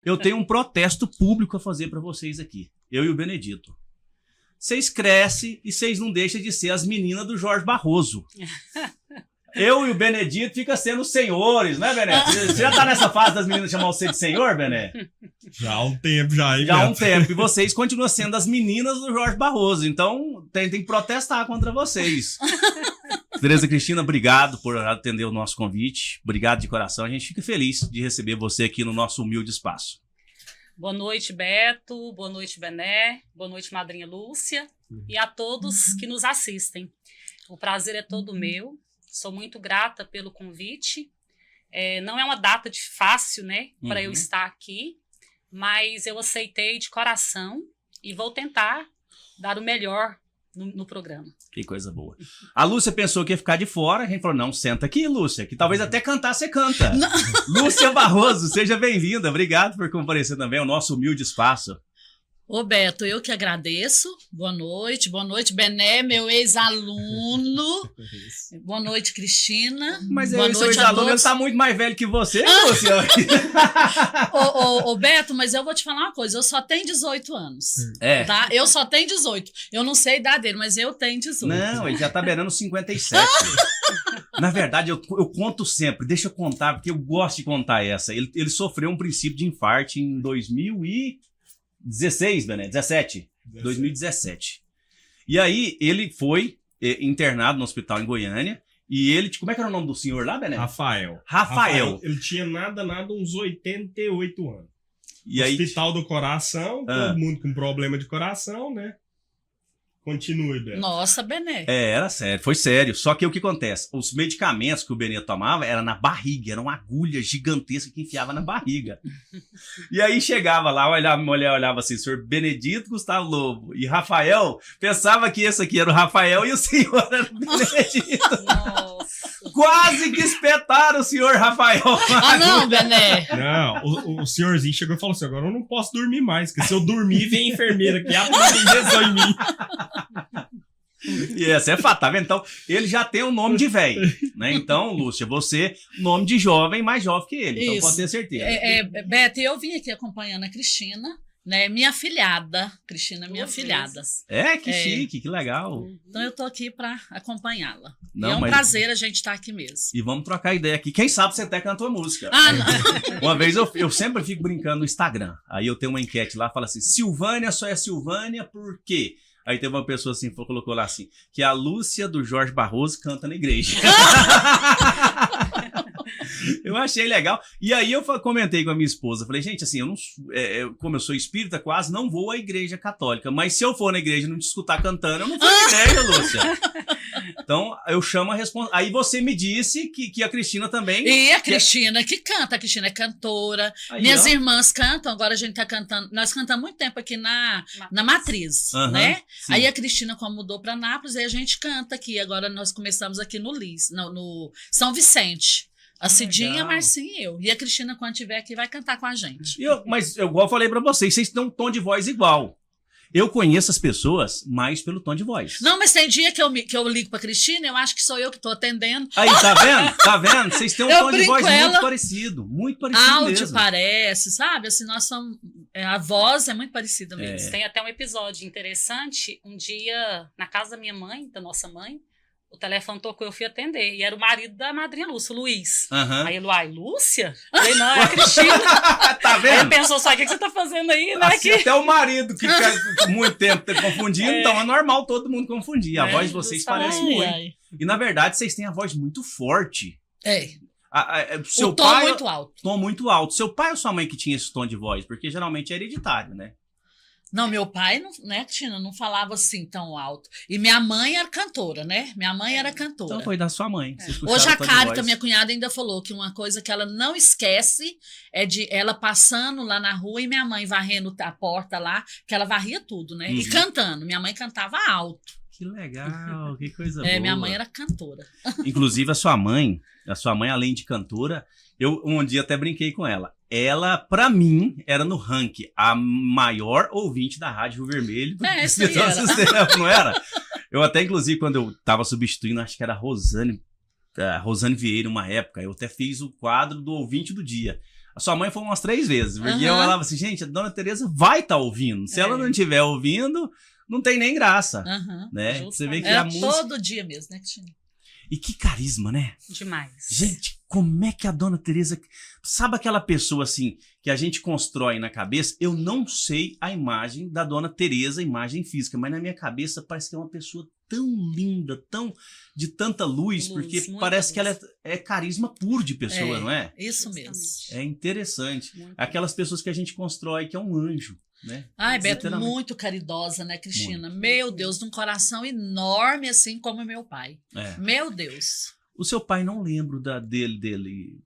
eu tenho um protesto público a fazer para vocês aqui. Eu e o Benedito. Vocês crescem e vocês não deixam de ser as meninas do Jorge Barroso. Eu e o Benedito fica sendo os senhores, né, Bené? Você já tá nessa fase das meninas chamar você de senhor, Bené? Já há um tempo, já. Já há um tempo. E vocês continuam sendo as meninas do Jorge Barroso. Então, tem que protestar contra vocês. Tereza Cristina, obrigado por atender o nosso convite. Obrigado de coração. A gente fica feliz de receber você aqui no nosso humilde espaço. Boa noite, Beto. Boa noite, Bené. Boa noite, madrinha Lúcia. E a todos que nos assistem. O prazer é todo meu. Sou muito grata pelo convite. Não é uma data fácil, né, para eu estar aqui, mas eu aceitei de coração e vou tentar dar o melhor no programa. Que coisa boa. A Lúcia pensou que ia ficar de fora, a gente falou, não, senta aqui, Lúcia, que talvez até cantar você canta. Lúcia Barroso, seja bem-vinda. Obrigado por comparecer também ao nosso humilde espaço. Ô Beto, eu que agradeço. Boa noite, Bené, meu ex-aluno. Boa noite, Cristina. Mas boa seu ex-aluno, ele tá muito mais velho que você, Lúcia. Ô Beto, mas eu vou te falar uma coisa, eu só tenho 18 anos. Tá? Eu só tenho 18. Eu não sei a idade dele, mas eu tenho 18. Não, ele já tá beirando 57. Na verdade, eu conto sempre, deixa eu contar, porque eu gosto de contar essa. Ele sofreu um princípio de infarto em 2017. E aí, ele foi internado no hospital em Goiânia. E ele, como é que era o nome do senhor lá, Bené? Rafael. Ele tinha nada, uns 88 anos. E Hospital do Coração, todo mundo com problema de coração, né? Continue, Bené. Nossa, Bené. Era sério, foi sério. Só que o que acontece? Os medicamentos que o Benê tomava era na barriga, era uma agulha gigantesca que enfiava na barriga. E aí chegava lá, a mulher olhava assim, senhor Benedito Gustavo Lobo e Rafael, pensava que esse aqui era o Rafael e o senhor era o Benedito. Nossa. Quase que espetaram o senhor Rafael. Não, Bené. Não, o senhorzinho chegou e falou assim, agora eu não posso dormir mais, porque se eu dormir, vem a enfermeira aqui, aplica injeção em mim. E essa é fato, tá vendo? Então, ele já tem um nome de velho, né? Então, Lúcia, você, nome de jovem, mais jovem que ele. Então, pode ter certeza. Beto, eu vim aqui acompanhando a Cristina, né? Minha afilhada. Cristina, minha afilhada. Que chique, que legal. Então, eu tô aqui pra acompanhá-la. É um prazer a gente estar aqui mesmo. E vamos trocar ideia aqui. Quem sabe você até cantou a música. Não. Uma vez eu sempre fico brincando no Instagram. Aí eu tenho uma enquete lá, fala assim, Silvânia só é Silvânia por quê? Aí teve uma pessoa assim, colocou lá assim, que a Lúcia do Jorge Barroso canta na igreja. Eu achei legal. E aí eu comentei com a minha esposa, falei, gente, assim, como eu sou espírita, quase não vou à igreja católica, mas se eu for na igreja e não te escutar cantando, eu não vou na igreja, Lúcia. Então, eu chamo a responsabilidade. Aí você me disse que a Cristina também... E a Cristina que canta, a Cristina é cantora. Aí, Minhas irmãs cantam, agora a gente tá cantando. Nós cantamos muito tempo aqui na Matriz, né? Sim. Aí a Cristina, como mudou para Nápoles, aí a gente canta aqui. Agora nós começamos aqui no São Vicente. A Cidinha, a Marcinha e eu. E a Cristina, quando estiver aqui, vai cantar com a gente. Mas, igual eu falei pra vocês têm um tom de voz igual. Eu conheço as pessoas mais pelo tom de voz. Não, mas tem dia que eu ligo pra Cristina, eu acho que sou eu que tô atendendo. Aí, tá vendo? Tá vendo? Vocês têm um tom de voz muito parecido. Muito parecido áudio mesmo. Parece, sabe? Assim, nós somos... a voz é muito parecida mesmo. Tem até um episódio interessante. Um dia, na casa da minha mãe, da nossa mãe, o telefone tocou, eu fui atender. E era o marido da madrinha Lúcia, o Luiz. Aí ele, Lúcia? Eu falei, não, é a Cristina. Tá vendo? Aí ele pensou só, o que você tá fazendo aí, né? Assim, até o marido, que fica muito tempo confundindo, então é normal todo mundo confundir. A voz de vocês parece muito. E, na verdade, vocês têm a voz muito forte. O tom muito alto. Tom muito alto. Seu pai ou sua mãe que tinha esse tom de voz? Porque geralmente é hereditário, né? Não, meu pai, né, Cristina, não falava assim tão alto. E minha mãe era cantora, né? Minha mãe era cantora. Então foi da sua mãe. Hoje a Cárita, minha cunhada, ainda falou que uma coisa que ela não esquece é de ela passando lá na rua e minha mãe varrendo a porta lá, que ela varria tudo, né? E cantando. Minha mãe cantava alto. Que legal, que coisa boa. Minha mãe era cantora. Inclusive, a sua mãe, além de cantora, eu um dia até brinquei com ela. Ela, pra mim, era no ranking a maior ouvinte da Rádio Rio Vermelho. Isso aí era. Não era? Eu até, inclusive, quando eu tava substituindo, acho que era a Rosane Vieira, uma época, eu até fiz o quadro do ouvinte do dia. A sua mãe foi umas 3 vezes, porque eu falava assim, gente, a dona Tereza vai estar ouvindo. Se ela não estiver ouvindo, não tem nem graça, né? Você vê que a música... todo dia mesmo, né, Cristina? E que carisma, né? Demais. Gente, como é que a dona Tereza... Sabe aquela pessoa, assim, que a gente constrói na cabeça? Eu não sei a imagem da dona Tereza, imagem física, mas na minha cabeça parece que é uma pessoa tão linda, de tanta luz, porque parece que ela é carisma puro de pessoa, não é? Isso mesmo. É interessante. Aquelas pessoas que a gente constrói que é um anjo, né? Ai, Beto, muito caridosa, né, Cristina? Muito. Meu Deus, de um coração enorme, assim como meu pai. Meu Deus. O seu pai, não lembro dele.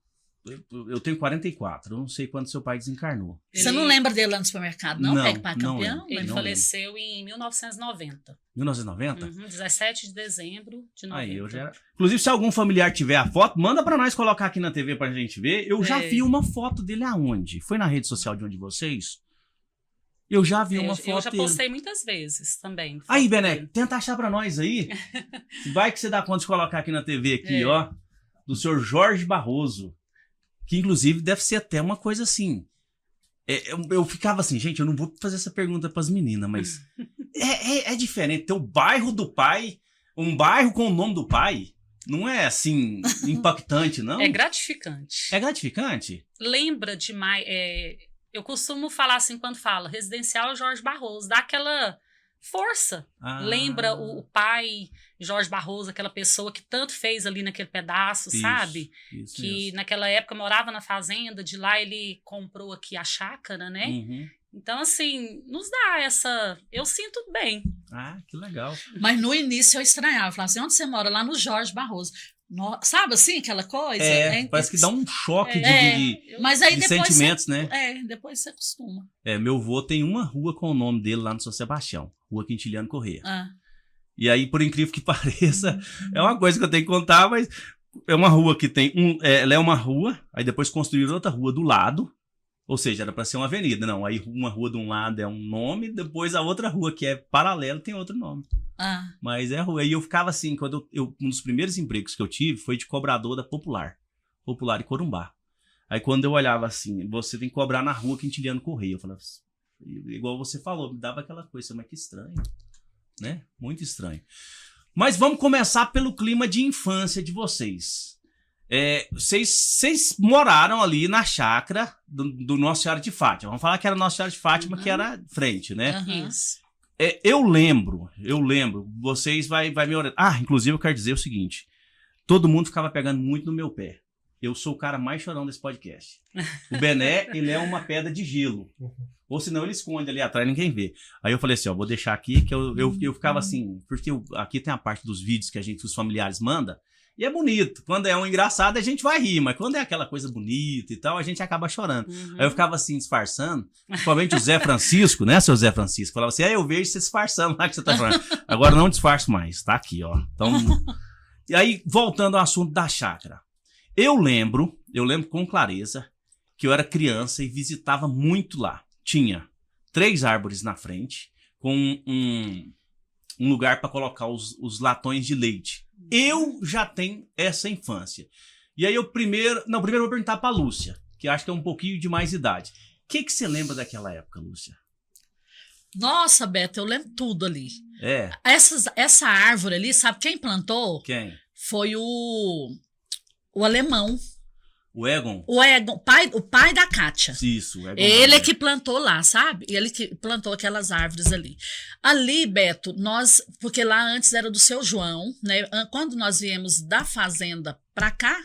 Eu tenho 44, eu não sei quando seu pai desencarnou. Você não lembra dele lá no supermercado, não? Pega para campeão? Ele faleceu em 1990. 1990? 17 de dezembro de 90. Aí eu já... Inclusive, se algum familiar tiver a foto, manda pra nós colocar aqui na TV pra gente ver. Eu já vi uma foto dele aonde? Foi na rede social de um de vocês? Eu já vi uma foto dele. Eu já postei muitas vezes também. Aí, Bené, tenta achar pra nós aí. Vai que você dá conta de colocar aqui na TV, aqui, ó. Do senhor Jorge Barroso. Que, inclusive, deve ser até uma coisa assim. Eu ficava assim, gente, eu não vou fazer essa pergunta pras meninas, mas é diferente. Ter o bairro do pai, um bairro com o nome do pai, não é assim, impactante, não? É gratificante. É gratificante? Lembra demais. Eu costumo falar assim quando fala Residencial Jorge Barroso, dá aquela força. Lembra o pai Jorge Barroso, aquela pessoa que tanto fez ali naquele pedaço, sabe? Isso que naquela época morava na fazenda, de lá ele comprou aqui a chácara, né? Então, assim, nos dá essa... Eu sinto bem. Que legal. Mas no início eu estranhava, eu falava assim, onde você mora? Lá no Jorge Barroso. Sabe assim, aquela coisa? Parece que dá um choque mas aí de depois sentimentos, né? Depois você acostuma. Meu avô tem uma rua com o nome dele lá no São Sebastião, Rua Quintiliano Corrêa. E aí, por incrível que pareça, é uma coisa que eu tenho que contar, mas é uma rua que tem ela é uma rua, aí depois construíram outra rua do lado, ou seja, era para ser uma avenida. Não, aí uma rua de um lado é um nome, depois a outra rua que é paralela tem outro nome. Mas é rua. E eu ficava assim, quando um dos primeiros empregos que eu tive foi de cobrador da Popular e Corumbá. Aí quando eu olhava assim, você tem que cobrar na Rua Quintiliano Corrêa, eu falava, igual você falou, me dava aquela coisa, mas que estranho, né? Muito estranho. Mas vamos começar pelo clima de infância de vocês. Vocês moraram ali na chácara do Nossa Senhora de Fátima. Vamos falar que era Nossa Senhora de Fátima, que era frente, né? Isso. Eu lembro, vocês vai me orientar. Inclusive eu quero dizer o seguinte, todo mundo ficava pegando muito no meu pé. Eu sou o cara mais chorão desse podcast. O Bené, ele é uma pedra de gelo. Ou senão ele esconde ali atrás, ninguém vê. Aí eu falei assim, vou deixar aqui, que eu ficava assim, porque aqui tem a parte dos vídeos que os familiares mandam, e é bonito. Quando é um engraçado, a gente vai rir, mas quando é aquela coisa bonita e tal, a gente acaba chorando. Aí eu ficava assim, disfarçando, principalmente o Zé Francisco, né, seu Zé Francisco? Falava assim, eu vejo você disfarçando lá que você tá falando. Agora não disfarço mais, tá aqui, ó. Então, e aí, voltando ao assunto da chácara. Eu lembro com clareza que eu era criança e visitava muito lá. Tinha 3 árvores na frente, com um lugar para colocar os latões de leite. Eu já tenho essa infância. E aí primeiro eu vou perguntar para a Lúcia, que acho que é um pouquinho de mais idade. O que você lembra daquela época, Lúcia? Nossa, Beto, eu lembro tudo ali. Essa árvore ali, sabe quem plantou? Quem? Foi o alemão. O Egon? O pai da Kátia. Isso, o Egon. Ele é que plantou lá, sabe? Ele que plantou aquelas árvores ali. Ali, Beto, porque lá antes era do seu João, né? Quando nós viemos da fazenda pra cá,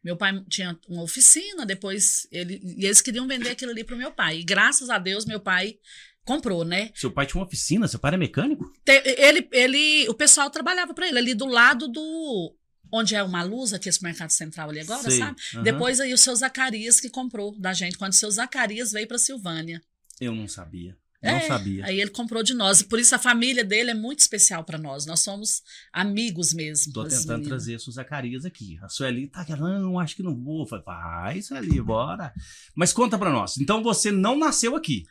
meu pai tinha uma oficina, depois eles queriam vender aquilo ali pro meu pai. E graças a Deus, meu pai comprou, né? Seu pai tinha uma oficina? Seu pai era mecânico? O pessoal trabalhava pra ele, ali do lado onde é uma luz, aqui esse mercado central ali agora, sabe? Depois aí o seu Zacarias que comprou da gente, quando o seu Zacarias veio pra Silvânia. Eu não sabia. Não sabia. Aí ele comprou de nós. Por isso a família dele é muito especial pra nós. Nós somos amigos mesmo. Tô tentando trazer o Zacarias aqui. A Sueli tá aqui, não, acho que não vou. Vai, Sueli, bora. Mas conta pra nós. Então você não nasceu aqui?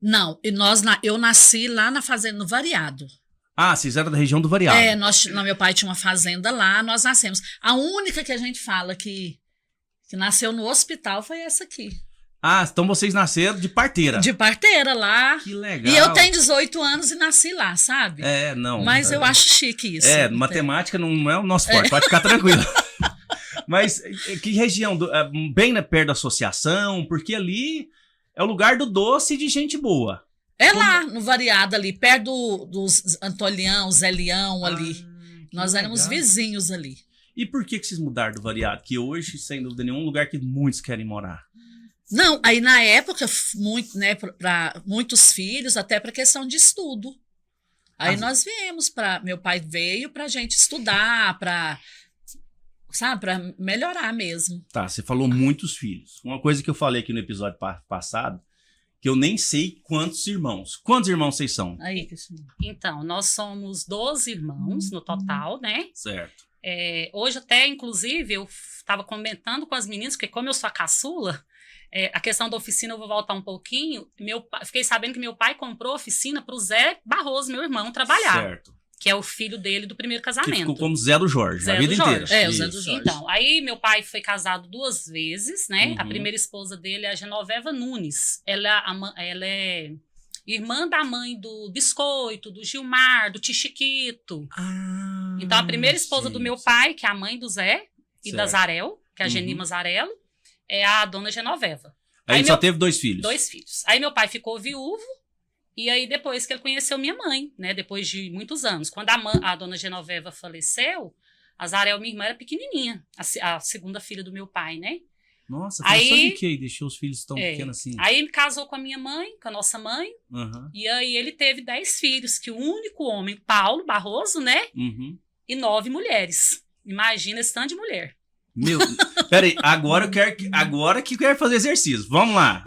Não, eu nasci lá na fazenda, no Variado. Vocês eram da região do Variado. Meu pai tinha uma fazenda lá, nós nascemos. A única que a gente fala que nasceu no hospital foi essa aqui. Ah, então vocês nasceram de parteira. De parteira lá. Que legal. E eu tenho 18 anos e nasci lá, sabe? Não. Mas eu acho chique isso. Matemática não é o nosso forte, pode ficar tranquilo. Mas que região? Bem perto da associação, porque ali é o lugar do doce e de gente boa. Lá, no Variado ali, perto dos Antolião, Zé Leão ali. Nós éramos vizinhos ali. E por que vocês mudaram do Variado? Que hoje, sem dúvida nenhuma, é um lugar que muitos querem morar. Não, aí na época, muito, né, para muitos filhos, até para questão de estudo. Aí nós viemos meu pai veio pra gente estudar, pra melhorar mesmo. Tá, você falou muitos filhos. Uma coisa que eu falei aqui no episódio passado, que eu nem sei quantos irmãos. Quantos irmãos vocês são? Aí, Cristina. Então, nós somos 12 irmãos no total, né? Certo. Hoje até, inclusive, eu estava comentando com as meninas, porque como eu sou a caçula, a questão da oficina eu vou voltar um pouquinho. Fiquei sabendo que meu pai comprou oficina para o Zé Barroso, meu irmão, trabalhar. Certo. Que é o filho dele do primeiro casamento. Que ficou como Zé do Jorge, a vida inteira. O Zé do Jorge. Então, aí meu pai foi casado 2 vezes, né? Uhum. A primeira esposa dele é a Genoveva Nunes. Ela é irmã da mãe do Biscoito, do Gilmar, do Tichiquito. Então, a primeira esposa do meu pai, que é a mãe do Zé e da Zarel, que é a Geni Mazarello, é a dona Genoveva. Aí só teve 2 filhos? 2 filhos. Aí meu pai ficou viúvo, e aí depois que ele conheceu minha mãe, né? Depois de muitos anos. Quando a dona Genoveva faleceu, a Zarel, minha irmã, era pequenininha. A segunda filha do meu pai, né? Nossa, pensou em que deixou os filhos tão pequenos assim? Aí ele casou com a minha mãe, com a nossa mãe, e aí ele teve 10 filhos, que o único homem, Paulo Barroso, né? E 9 mulheres. Imagina esse tanto de mulher. Meu, peraí, agora que eu quero fazer exercício. Vamos lá.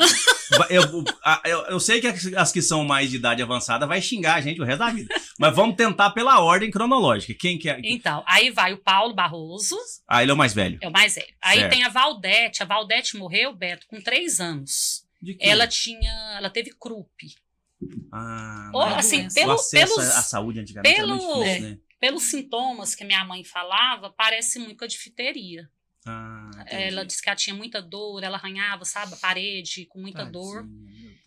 Eu sei que as que são mais de idade avançada vai xingar a gente o resto da vida. Mas vamos tentar pela ordem cronológica. Quem que é? Então, aí vai o Paulo Barroso. Ele é o mais velho. É o mais velho. Aí tem a Valdete. A Valdete morreu, Beto, com 3 anos. De quê? Ela teve crup. Assim, o acesso à saúde antigamente era muito difícil, né? Pelos sintomas que minha mãe falava, parece muito com a difteria. Ela disse que ela tinha muita dor, ela arranhava, sabe, a parede com muita dor.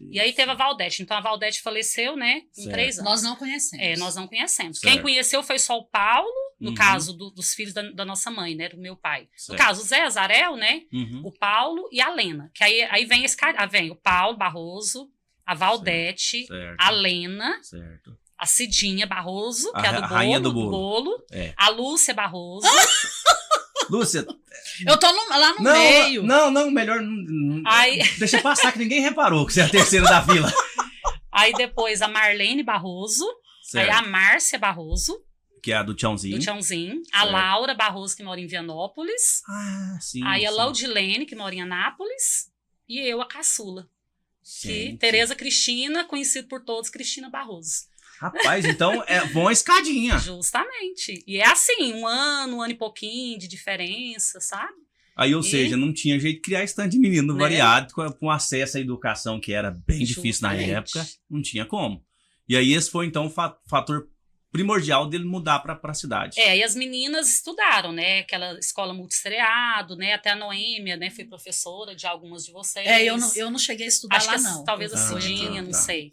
E aí teve a Valdete. Então a Valdete faleceu, né, com 3 anos. Nós não conhecemos. Nós não conhecemos. Certo. Quem conheceu foi só o Paulo, no caso dos filhos da nossa mãe, né, do meu pai. Certo. No caso, o Zé Azarel, né, o Paulo e a Lena. Que aí vem vem o Paulo Barroso, a Valdete, certo. A Lena, certo. A Cidinha Barroso, que é a rainha do bolo. A Lúcia Barroso. Lúcia. Eu tô lá no meio. Não, melhor. Deixa passar, que ninguém reparou que você é a terceira da fila. Aí depois a Marlene Barroso. Certo. Aí a Márcia Barroso. Que é a do Tchãozinho. A Laura Barroso, que mora em Vianópolis. Sim. Aí a Laudilene, que mora em Anápolis. E eu, a caçula. Que Tereza Cristina, conhecida por todos, Cristina Barroso. Rapaz, então é bom a escadinha. Justamente. E é assim, um ano e pouquinho de diferença, sabe? Aí, ou seja, não tinha jeito de criar stand de menino no Variado com acesso à educação, que era bem difícil na época. Não tinha como. E aí esse foi, então, o fator primordial dele mudar para a cidade. E as meninas estudaram, né? Aquela escola multistreado, né? Até a Noêmia, né? Foi professora de algumas de vocês. Eu não cheguei a estudar Acho lá, que não. Talvez a Cidinha, não sei.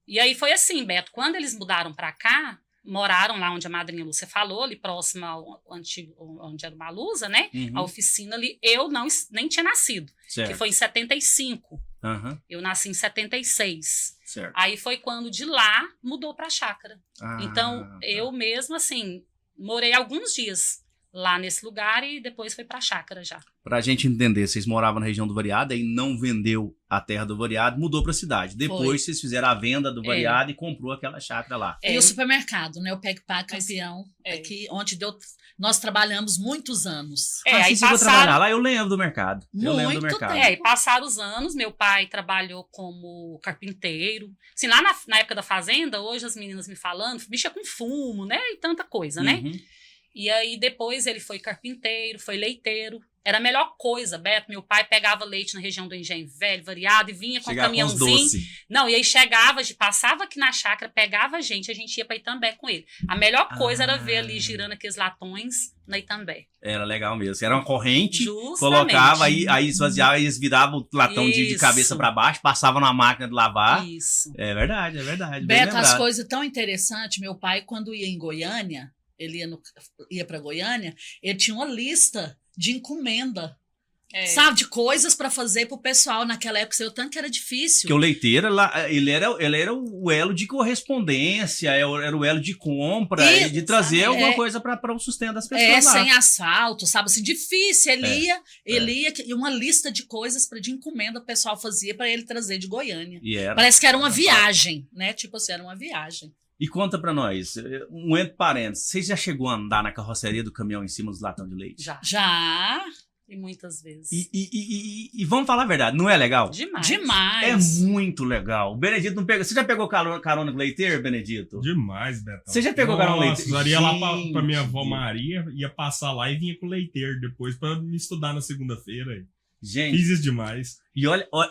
E aí foi assim, Beto, quando eles mudaram pra cá, moraram lá onde a madrinha Lúcia falou, ali próximo ao antigo, onde era uma Lusa, né? A oficina ali, eu nem tinha nascido, certo. Que foi em 75. Eu nasci em 76. Certo. Aí foi quando de lá mudou pra chácara. Então, eu mesmo, assim, morei alguns dias lá nesse lugar e depois foi pra chácara já. Pra gente entender, vocês moravam na região do Variado e não vendeu a terra do Variado, mudou pra cidade. Depois vocês fizeram a venda do Variado e comprou aquela chácara lá. E o supermercado, né? O Peg-Pag Campeão, aqui, onde nós trabalhamos muitos anos. Aí trabalhar lá, eu lembro do mercado. E passaram os anos, meu pai trabalhou como carpinteiro. Assim, lá na época da fazenda, hoje as meninas me falando, mexa com fumo, né? E tanta coisa, né? E aí depois ele foi carpinteiro, foi leiteiro. Era a melhor coisa, Beto. Meu pai pegava leite na região do Engenho Velho, variado, e vinha com um Chegava com os caminhãozinho. doces. Não, e aí chegava, passava aqui na chácara, pegava a gente ia pra Itambé com ele. A melhor coisa era ver ali girando aqueles latões na Itambé. Era legal mesmo. Era uma corrente, Justamente. colocava, aí esvaziava, e eles viravam o latão de Isso. cabeça pra baixo, passavam na máquina de lavar. Isso. É verdade, é verdade. bem Beto, as lembrado. coisas tão interessantes. Meu pai, quando ia em Goiânia, ele ia para Goiânia, ele tinha uma lista de encomenda, sabe, de coisas para fazer pro pessoal naquela época. Seu tanto que era difícil. Porque o leiteiro, ele era o elo de correspondência, era o elo de compra, E- e de trazer alguma é. coisa para o sustento das pessoas lá. Sem asfalto, sabe, assim, difícil. Ele ia, e uma lista de coisas de encomenda o pessoal fazia para ele trazer de Goiânia. E era. Parece que era uma viagem, né? Tipo assim, era uma viagem. E conta pra nós, um entre parênteses, você já chegou a andar na carroceria do caminhão em cima dos latão de leite? Já, E muitas vezes. E vamos falar a verdade, não é legal? Demais. É demais. muito legal. O Benedito não pega. Você já pegou carona com leiteiro, Benedito? Demais, Betão. Você já pegou carona com Nossa, leiteiro? eu ia lá pra Gente. minha avó Maria, ia passar lá e vinha com leiteiro depois pra me estudar na segunda-feira. Gente, Fiz isso demais. e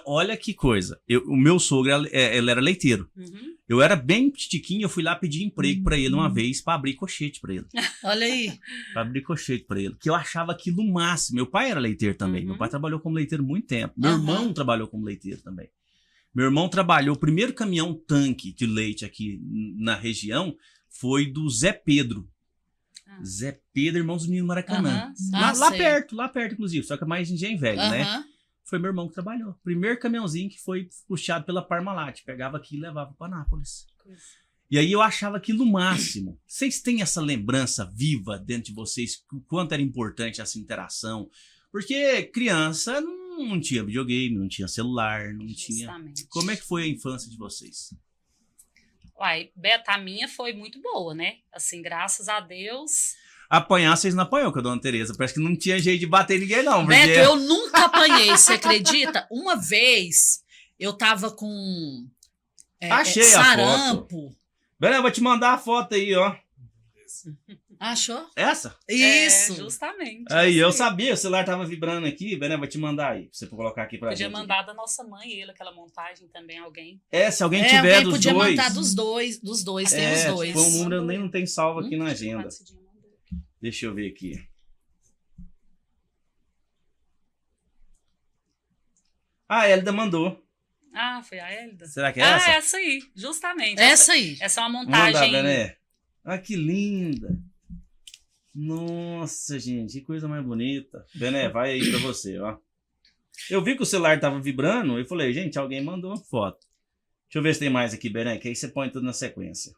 olha que coisa. O meu sogro, ele era leiteiro. Uhum. Eu era bem pitiquinho, eu fui lá pedir emprego pra ele uma vez pra abrir cochete pra ele. Olha aí. Pra abrir cochete pra ele. Que eu achava aquilo o máximo. Meu pai era leiteiro também. Uhum. Meu pai trabalhou como leiteiro muito tempo. Meu Aham. irmão trabalhou como leiteiro também. Meu irmão trabalhou. O primeiro caminhão tanque de leite aqui na região foi do Zé Pedro. Ah. Zé Pedro, irmão dos meninos Maracanã. Aham. Lá sei. perto, inclusive. Só que é mais Engenho Velho, né? Aham. Foi meu irmão que trabalhou. Primeiro caminhãozinho que foi puxado pela Parmalat. Pegava aqui e levava pra Anápolis. E aí eu achava aquilo o máximo. Vocês têm essa lembrança viva dentro de vocês, o quanto era importante essa interação? Porque criança não tinha videogame, não tinha celular, não tinha... Justamente. Como é que foi a infância de vocês? Uai, Beto, a minha foi muito boa, né? Assim, graças a Deus. Apanhar, vocês não apanhou com a dona Tereza. Parece que não tinha jeito de bater ninguém, não. Porque... Beto, eu nunca apanhei, você acredita? Uma vez eu tava com Achei a sarampo. Beleza, eu vou te mandar a foto aí, ó. Achou? Essa? Isso. Justamente. Aí, eu Assim. sabia, o celular tava vibrando aqui. Beleza, vou te mandar aí, pra você colocar aqui pra Podia gente. mandar da nossa mãe e ele, aquela montagem também, alguém. Se alguém tiver alguém dos podia dois... mandar dos dois, tem os dois. Foi um número eu nem não tem salvo aqui na agenda. Quando Cidinha mandou. Deixa eu ver aqui. A Hélida mandou. Ah, foi a Hélida? Será que é essa? essa aí, justamente. Essa aí. Essa é uma Manda, montagem. Bené. Ah, que linda. Nossa, gente, que coisa mais bonita. Bené, vai aí pra você, ó. Eu vi que o celular tava vibrando e falei, gente, alguém mandou uma foto. Deixa eu ver se tem mais aqui, Bené, que aí você põe tudo na sequência.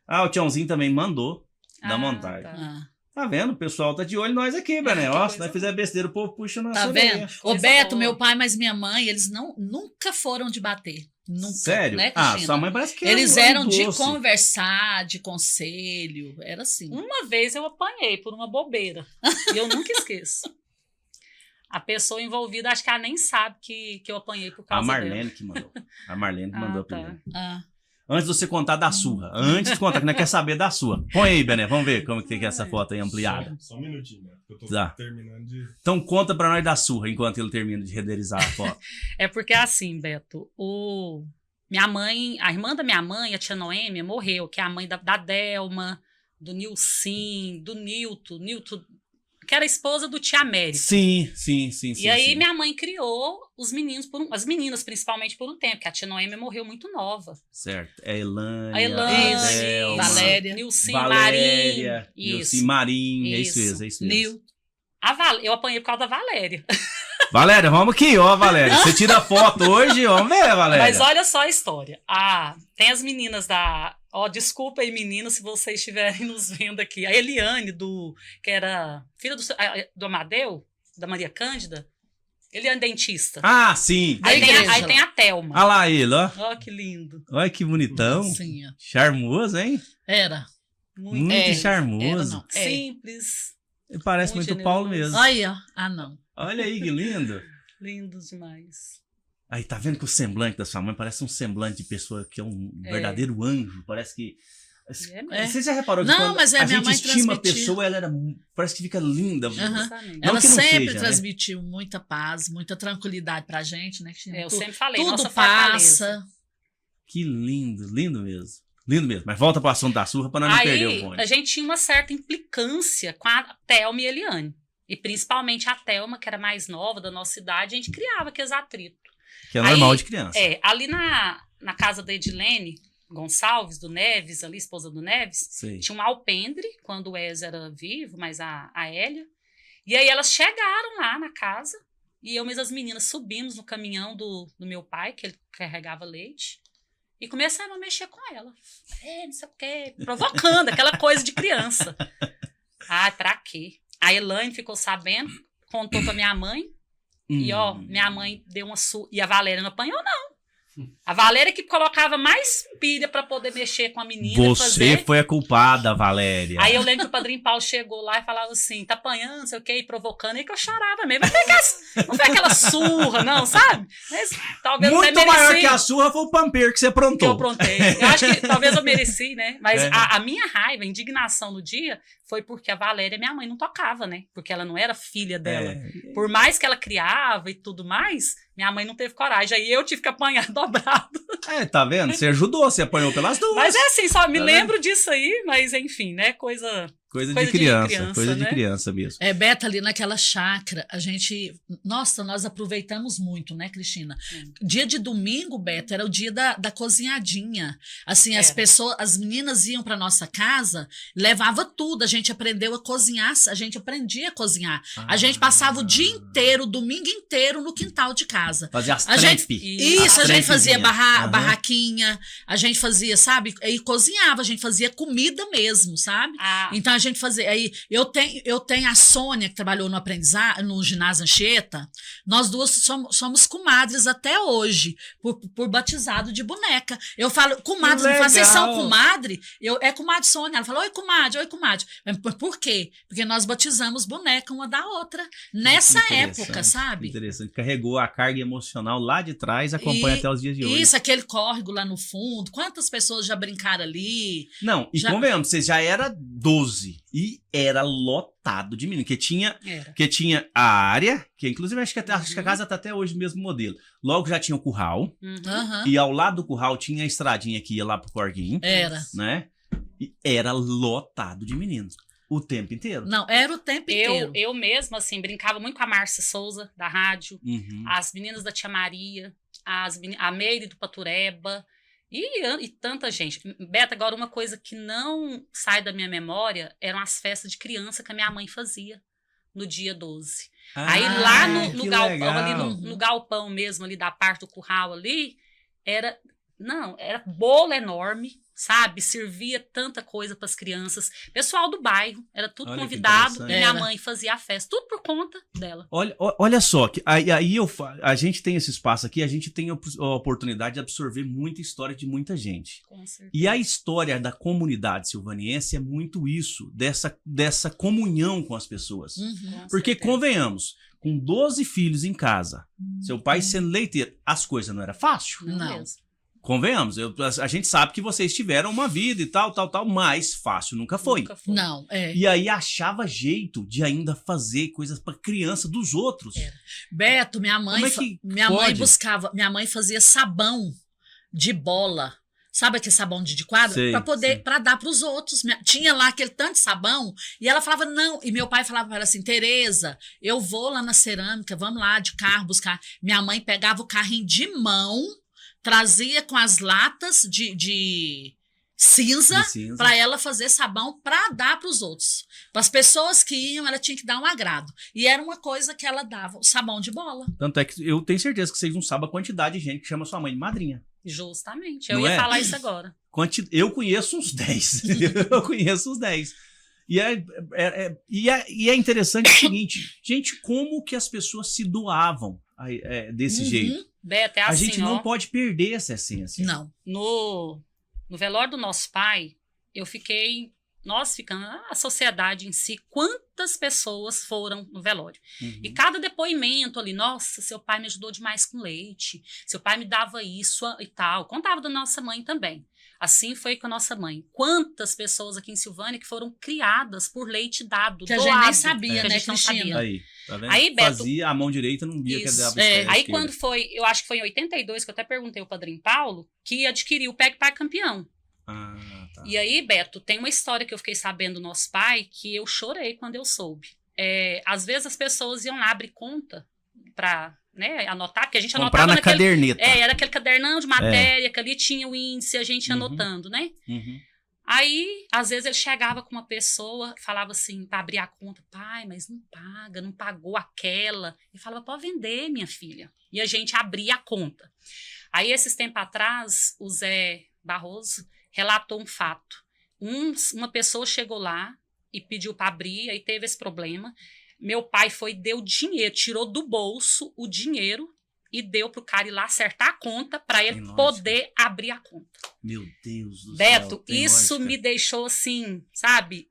Ah, o Tiãozinho também mandou da montagem. Tá. Ah, Tá vendo? O pessoal tá de olho em nós aqui, Bené. que Ó, coisa se nós fizer besteira, o povo puxa na tá sua vendo? orelha. Ô, Coisa Beto, boa. meu pai, mas minha mãe, eles nunca foram de bater. Nunca. Sério? Né, Ah, Cristina? sua mãe parece que Eles era eram de doce. conversar, de conselho. Era assim. Uma vez eu apanhei por uma bobeira. E eu nunca esqueço. A pessoa envolvida, acho que ela nem sabe que eu apanhei por A causa Marlene dela. que mandou. A Marlene que mandou tá. primeiro. Ah. Antes de você contar da sua. Antes de contar, que não quer saber da sua. Põe aí, Bené. Vamos ver como que tem essa foto aí ampliada. Só um minutinho, né? Eu tô Tá. terminando de... Então conta pra nós da sua, enquanto ele termina de renderizar a foto. É porque assim, Beto, minha mãe, a irmã da minha mãe, a tia Noêmia, morreu, que é a mãe da Delma, do Nilcim, do Nilton, que era a esposa do tia Américo. Sim. E aí sim. minha mãe criou os meninos, as meninas principalmente por um tempo, que a tia Noêmia morreu muito nova. Certo. É Elânia, A Elane, Delma, Valéria. Nilcim, Valéria, Marim. Nilcim, Marim. É isso mesmo, é isso mesmo. Nil. Eu apanhei por causa da Valéria. Valéria, vamos aqui, ó, Valéria. Você tira a foto hoje, vamos ver, Valéria. Mas olha só a história. Tem as meninas da... desculpa aí, meninas, se vocês estiverem nos vendo aqui. A Eliane, que era filha do Amadeu, da Maria Cândida. Eliane dentista. Ah, sim. Da Aí igreja, tem a Thelma. Olha lá ele, ó. Ó, que lindo. Olha que bonitão. Sim, ó. Charmoso, hein? Era. Muito Era, charmoso. não. É. Simples. Ele parece Muito muito o Paulo generoso. mesmo. Aí, ó. Ah, não. Olha aí, que lindo. Lindos demais. Aí, tá vendo que o semblante da sua mãe parece um semblante de pessoa que é um verdadeiro anjo. Parece que Você já reparou que Não, quando mas a minha gente mãe estima a transmitia. pessoa, ela parece que fica linda. Exatamente. Não Ela que não sempre seja, né? transmitiu muita paz, muita tranquilidade pra gente, né, Cristina? Eu sempre falei, Tudo nossa passa. fortaleza. Que lindo, lindo mesmo. Lindo mesmo. Mas volta pro assunto da surra pra não perder o bonde. A gente tinha uma certa implicância com a Thelma e a Eliane. E principalmente a Thelma, que era mais nova da nossa idade, a gente criava aqueles atritos. Que é normal de criança. Ali na casa da Edilene Gonçalves, do Neves, ali, esposa do Neves, Sei. tinha um alpendre, quando o Wes era vivo, mas a Hélia. E aí elas chegaram lá na casa, e eu e as meninas subimos no caminhão do meu pai, que ele carregava leite, e começaram a mexer com ela. Não sei o quê, provocando, aquela coisa de criança. Ai, pra quê? A Elaine ficou sabendo, contou pra minha mãe, e minha mãe deu uma e a Valéria não apanhou, não. A Valéria que colocava mais pilha pra poder mexer com a menina. Você foi a culpada, Valéria. Aí eu lembro que o Padrinho Paulo chegou lá e falava assim, tá apanhando, não sei o quê, e provocando, aí que eu chorava mesmo. Não foi aquela surra, não, sabe? Mas talvez muito maior que a surra foi o pamper que você aprontou. Que eu aprontei. Eu acho que talvez eu mereci, né? Mas a minha raiva, a indignação no dia, foi porque a Valéria, minha mãe, não tocava, né? Porque ela não era filha dela. Por mais que ela criava e tudo mais, minha mãe não teve coragem. Aí eu tive que apanhar dobrado. Tá vendo? Você ajudou, você apanhou pelas duas. Mas é assim, só me lembro disso aí, mas enfim, né? Coisa de criança, coisa de criança mesmo. Beta, ali naquela chácara, a gente... Nossa, nós aproveitamos muito, né, Cristina? Dia de domingo, Beta, era o dia da cozinhadinha. Assim, as meninas iam pra nossa casa, levava tudo, a gente aprendeu a cozinhar, a gente aprendia a cozinhar. A gente passava o dia inteiro, o domingo inteiro, no quintal de casa. Fazia as Isso, a gente fazia barraquinha, a gente fazia, sabe? E cozinhava, a gente fazia comida mesmo, sabe? Então a gente fazia. Aí eu tenho a Sônia, que trabalhou no ginásio Anchieta. Nós duas somos comadres até hoje, por batizado de boneca. Eu falo, comadre, não faz sessão comadre? É comadre Sônia. Ela fala, oi, comadre, oi, comadre. Por quê? Porque nós batizamos boneca uma da outra nessa época, sabe? Interessante. Carregou a carga emocional lá de trás, acompanha até os dias de hoje. Isso, aquele córrego lá no fundo. Quantas pessoas já brincaram ali? Não, e convenhamos, você já era 12 e era lotado de menino, que tinha a área, que inclusive acho que a casa tá até hoje o mesmo modelo. Logo já tinha o curral, e ao lado do curral tinha a estradinha que ia lá pro Corguinho. Né? E era lotado de meninos. O tempo inteiro? Não, era o tempo inteiro. Eu mesma, assim, brincava muito com a Márcia Souza, da rádio, as meninas da Tia Maria, a Meire do Patureba, e tanta gente. Beta, agora uma coisa que não sai da minha memória eram as festas de criança que a minha mãe fazia no dia 12. Aí lá no galpão, ali no galpão mesmo, ali da parte do curral ali, era bolo enorme, sabe? Servia tanta coisa para as crianças. Pessoal do bairro, era tudo convidado. E minha mãe fazia a festa, tudo por conta dela. Olha só, a gente tem esse espaço aqui, a gente tem a oportunidade de absorver muita história de muita gente. Com certeza. E a história da comunidade silvaniense é muito isso, dessa comunhão com as pessoas. Porque, convenhamos, com 12 filhos em casa, seu pai sendo leiteiro, as coisas não eram fácil? Não. Convenhamos, a gente sabe que vocês tiveram uma vida e tal, mas fácil nunca foi. Não, E aí achava jeito de ainda fazer coisas pra criança dos outros. Beto, minha mãe buscava, minha mãe fazia sabão de bola. Sabe aquele sabão de quadro? Pra dar pros outros. Tinha lá aquele tanto de sabão e ela falava, não. E meu pai falava para ela assim, Tereza, eu vou lá na cerâmica, vamos lá de carro buscar. Minha mãe pegava o carrinho de mão, trazia com as latas de cinza para ela fazer sabão para dar para os outros. Para as pessoas que iam, ela tinha que dar um agrado. E era uma coisa que ela dava, o sabão de bola. Tanto é que eu tenho certeza que vocês não sabem a quantidade de gente que chama sua mãe de madrinha. Justamente. Eu ia falar isso agora. Eu conheço uns 10. Eu conheço uns 10. E é interessante o seguinte, gente, como que as pessoas se doavam desse jeito? Beto, assim, a gente não pode perder essa essência. Não. No velório do nosso pai, nós ficamos, a sociedade em si, quantas pessoas foram no velório. E cada depoimento ali, nossa, seu pai me ajudou demais com leite, seu pai me dava isso e tal, contava da nossa mãe também. Assim foi com a nossa mãe. Quantas pessoas aqui em Silvânia que foram criadas por leite dado, Que a doado, gente nem sabia, que a né, gente não Cristina? sabia. Aí, tá vendo? Aí, Beto, fazia a mão direita, não via que isso. dava Aí esquerda. quando foi, eu acho que foi em 82, que eu até perguntei ao Padrinho Paulo, que adquiriu o PEG Pai Campeão. Ah, tá. E aí, Beto, tem uma história que eu fiquei sabendo do nosso pai, que eu chorei quando eu soube. Às vezes as pessoas iam lá abrir conta pra, né, anotar, porque a gente Comprar anotava na caderneta. era aquele cadernão de matéria, que ali tinha o índice, a gente ia anotando, né? Uhum. Aí, às vezes, ele chegava com uma pessoa, falava assim, para abrir a conta, pai, mas não paga, não pagou aquela. E falava, pode vender, minha filha. E a gente abria a conta. Aí, esses tempos atrás, o Zé Barroso relatou um fato. Uma pessoa chegou lá e pediu para abrir, aí teve esse problema. Meu pai deu dinheiro, tirou do bolso o dinheiro e deu pro cara ir lá acertar a conta para ele poder abrir a conta. Meu Deus do Beto, céu. isso me deixou assim, sabe?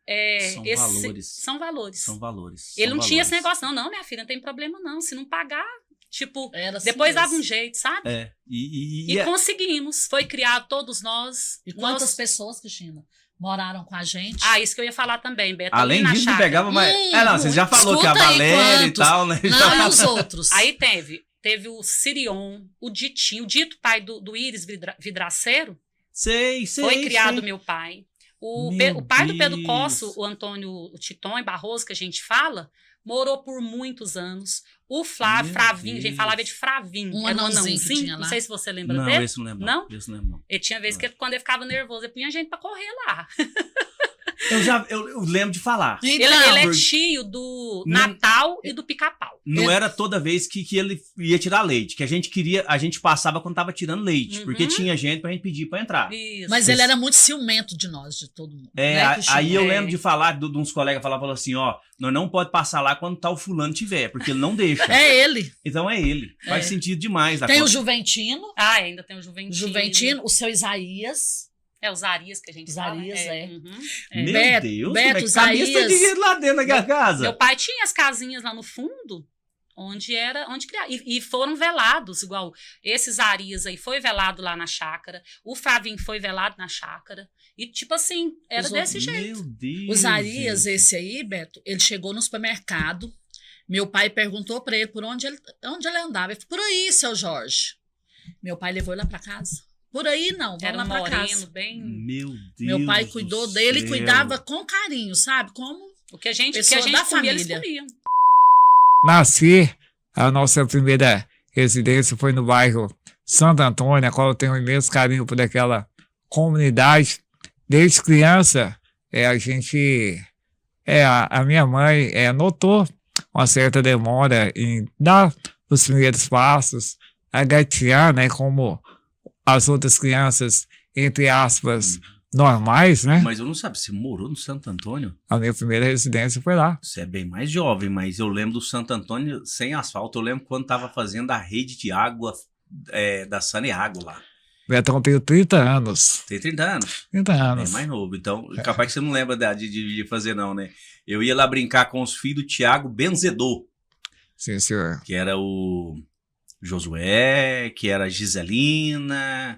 São valores. São valores. São valores. Ele São não tinha esse valores. negócio, não, minha filha, não tem problema não. Se não pagar, tipo, Era assim depois mesmo. dava um jeito, sabe? É. E conseguimos. Foi criado todos nós. E quantas pessoas, Cristina, moraram com a gente? Ah, isso que eu ia falar também, Beto. Além ali na disso, chácara. pegava mais. Não, você já falou que a Escuta aí Valéria e quantos. tal, né? Não, e os outros? Aí teve o Sirion, o Ditinho, o dito pai do Íris Vidraceiro. Sei. Foi criado meu pai. O pai do Pedro Deus. Cosso, o Antônio Titon e Barroso, que a gente fala, morou por muitos anos. O Flávio, Meu Fravinho, a gente Deus. falava de Fravinho. Um era anãozinho que tinha lá. Não sei se você lembra Não, dele. esse não lembro. Não? Esse não lembro, não. Ele tinha vezes que quando ele ficava nervoso, ele punha gente pra correr lá. Eu lembro de falar. Então, Ele é tio do Não- Natal e do Pica-Pau. Não era toda vez que ele ia tirar leite, que a gente passava quando tava tirando leite, Uhum. porque tinha gente pra gente pedir pra entrar. Isso. Mas ele era muito ciumento de nós, de todo mundo. É, né, Cristina? aí eu lembro de falar, de uns colegas falavam assim, ó, nós não pode passar lá quando tal fulano tiver, porque ele não deixa. É ele. Então é ele. Faz sentido demais. Tem o conta. Juventino. Ainda tem o Juventino. Juventino, o seu Isaías. É os Arias que a gente Zarias, fala. é. Uhum. Meu Beto, Deus, Beto, como é que cabia esse Isaías. dinheiro lá dentro daquela casa? Meu pai tinha as casinhas lá no fundo, onde criava. E foram velados, igual esses Arias aí, foi velado lá na chácara. O Flavinho foi velado na chácara. E tipo assim, era Os desse outros- jeito. Meu Deus. O Isaías, gente. esse aí, Beto, ele chegou no supermercado. Meu pai perguntou pra ele por onde ele andava. Ele falou, por aí, seu Jorge. Meu pai levou ele lá pra casa. Por aí não, vamos Era lá um pra moreno, casa. bem. Meu Deus. Meu pai do cuidou dele e céu. cuidava com carinho, sabe? Como O que a gente Pessoa da comia, eles família. comiam. Nasci, a nossa primeira residência foi no bairro Santo Antônio, a qual eu tenho um imenso carinho por aquela comunidade. Desde criança, a minha mãe notou uma certa demora em dar os primeiros passos, a gatear, né, como as outras crianças, entre aspas, normais, né? Mas eu não sabia, você morou no Santo Antônio? A minha primeira residência foi lá. Você é bem mais jovem, mas eu lembro do Santo Antônio sem asfalto. Eu lembro quando tava fazendo a rede de água da Saneago lá. Betão, tenho 30 anos. Tem 30 anos. 30 É anos. mais novo. Então, capaz que você não lembra de fazer, não, né? Eu ia lá brincar com os filhos do Tiago Benzedor, Sim, senhor. que era o Josué, que era a Giselina.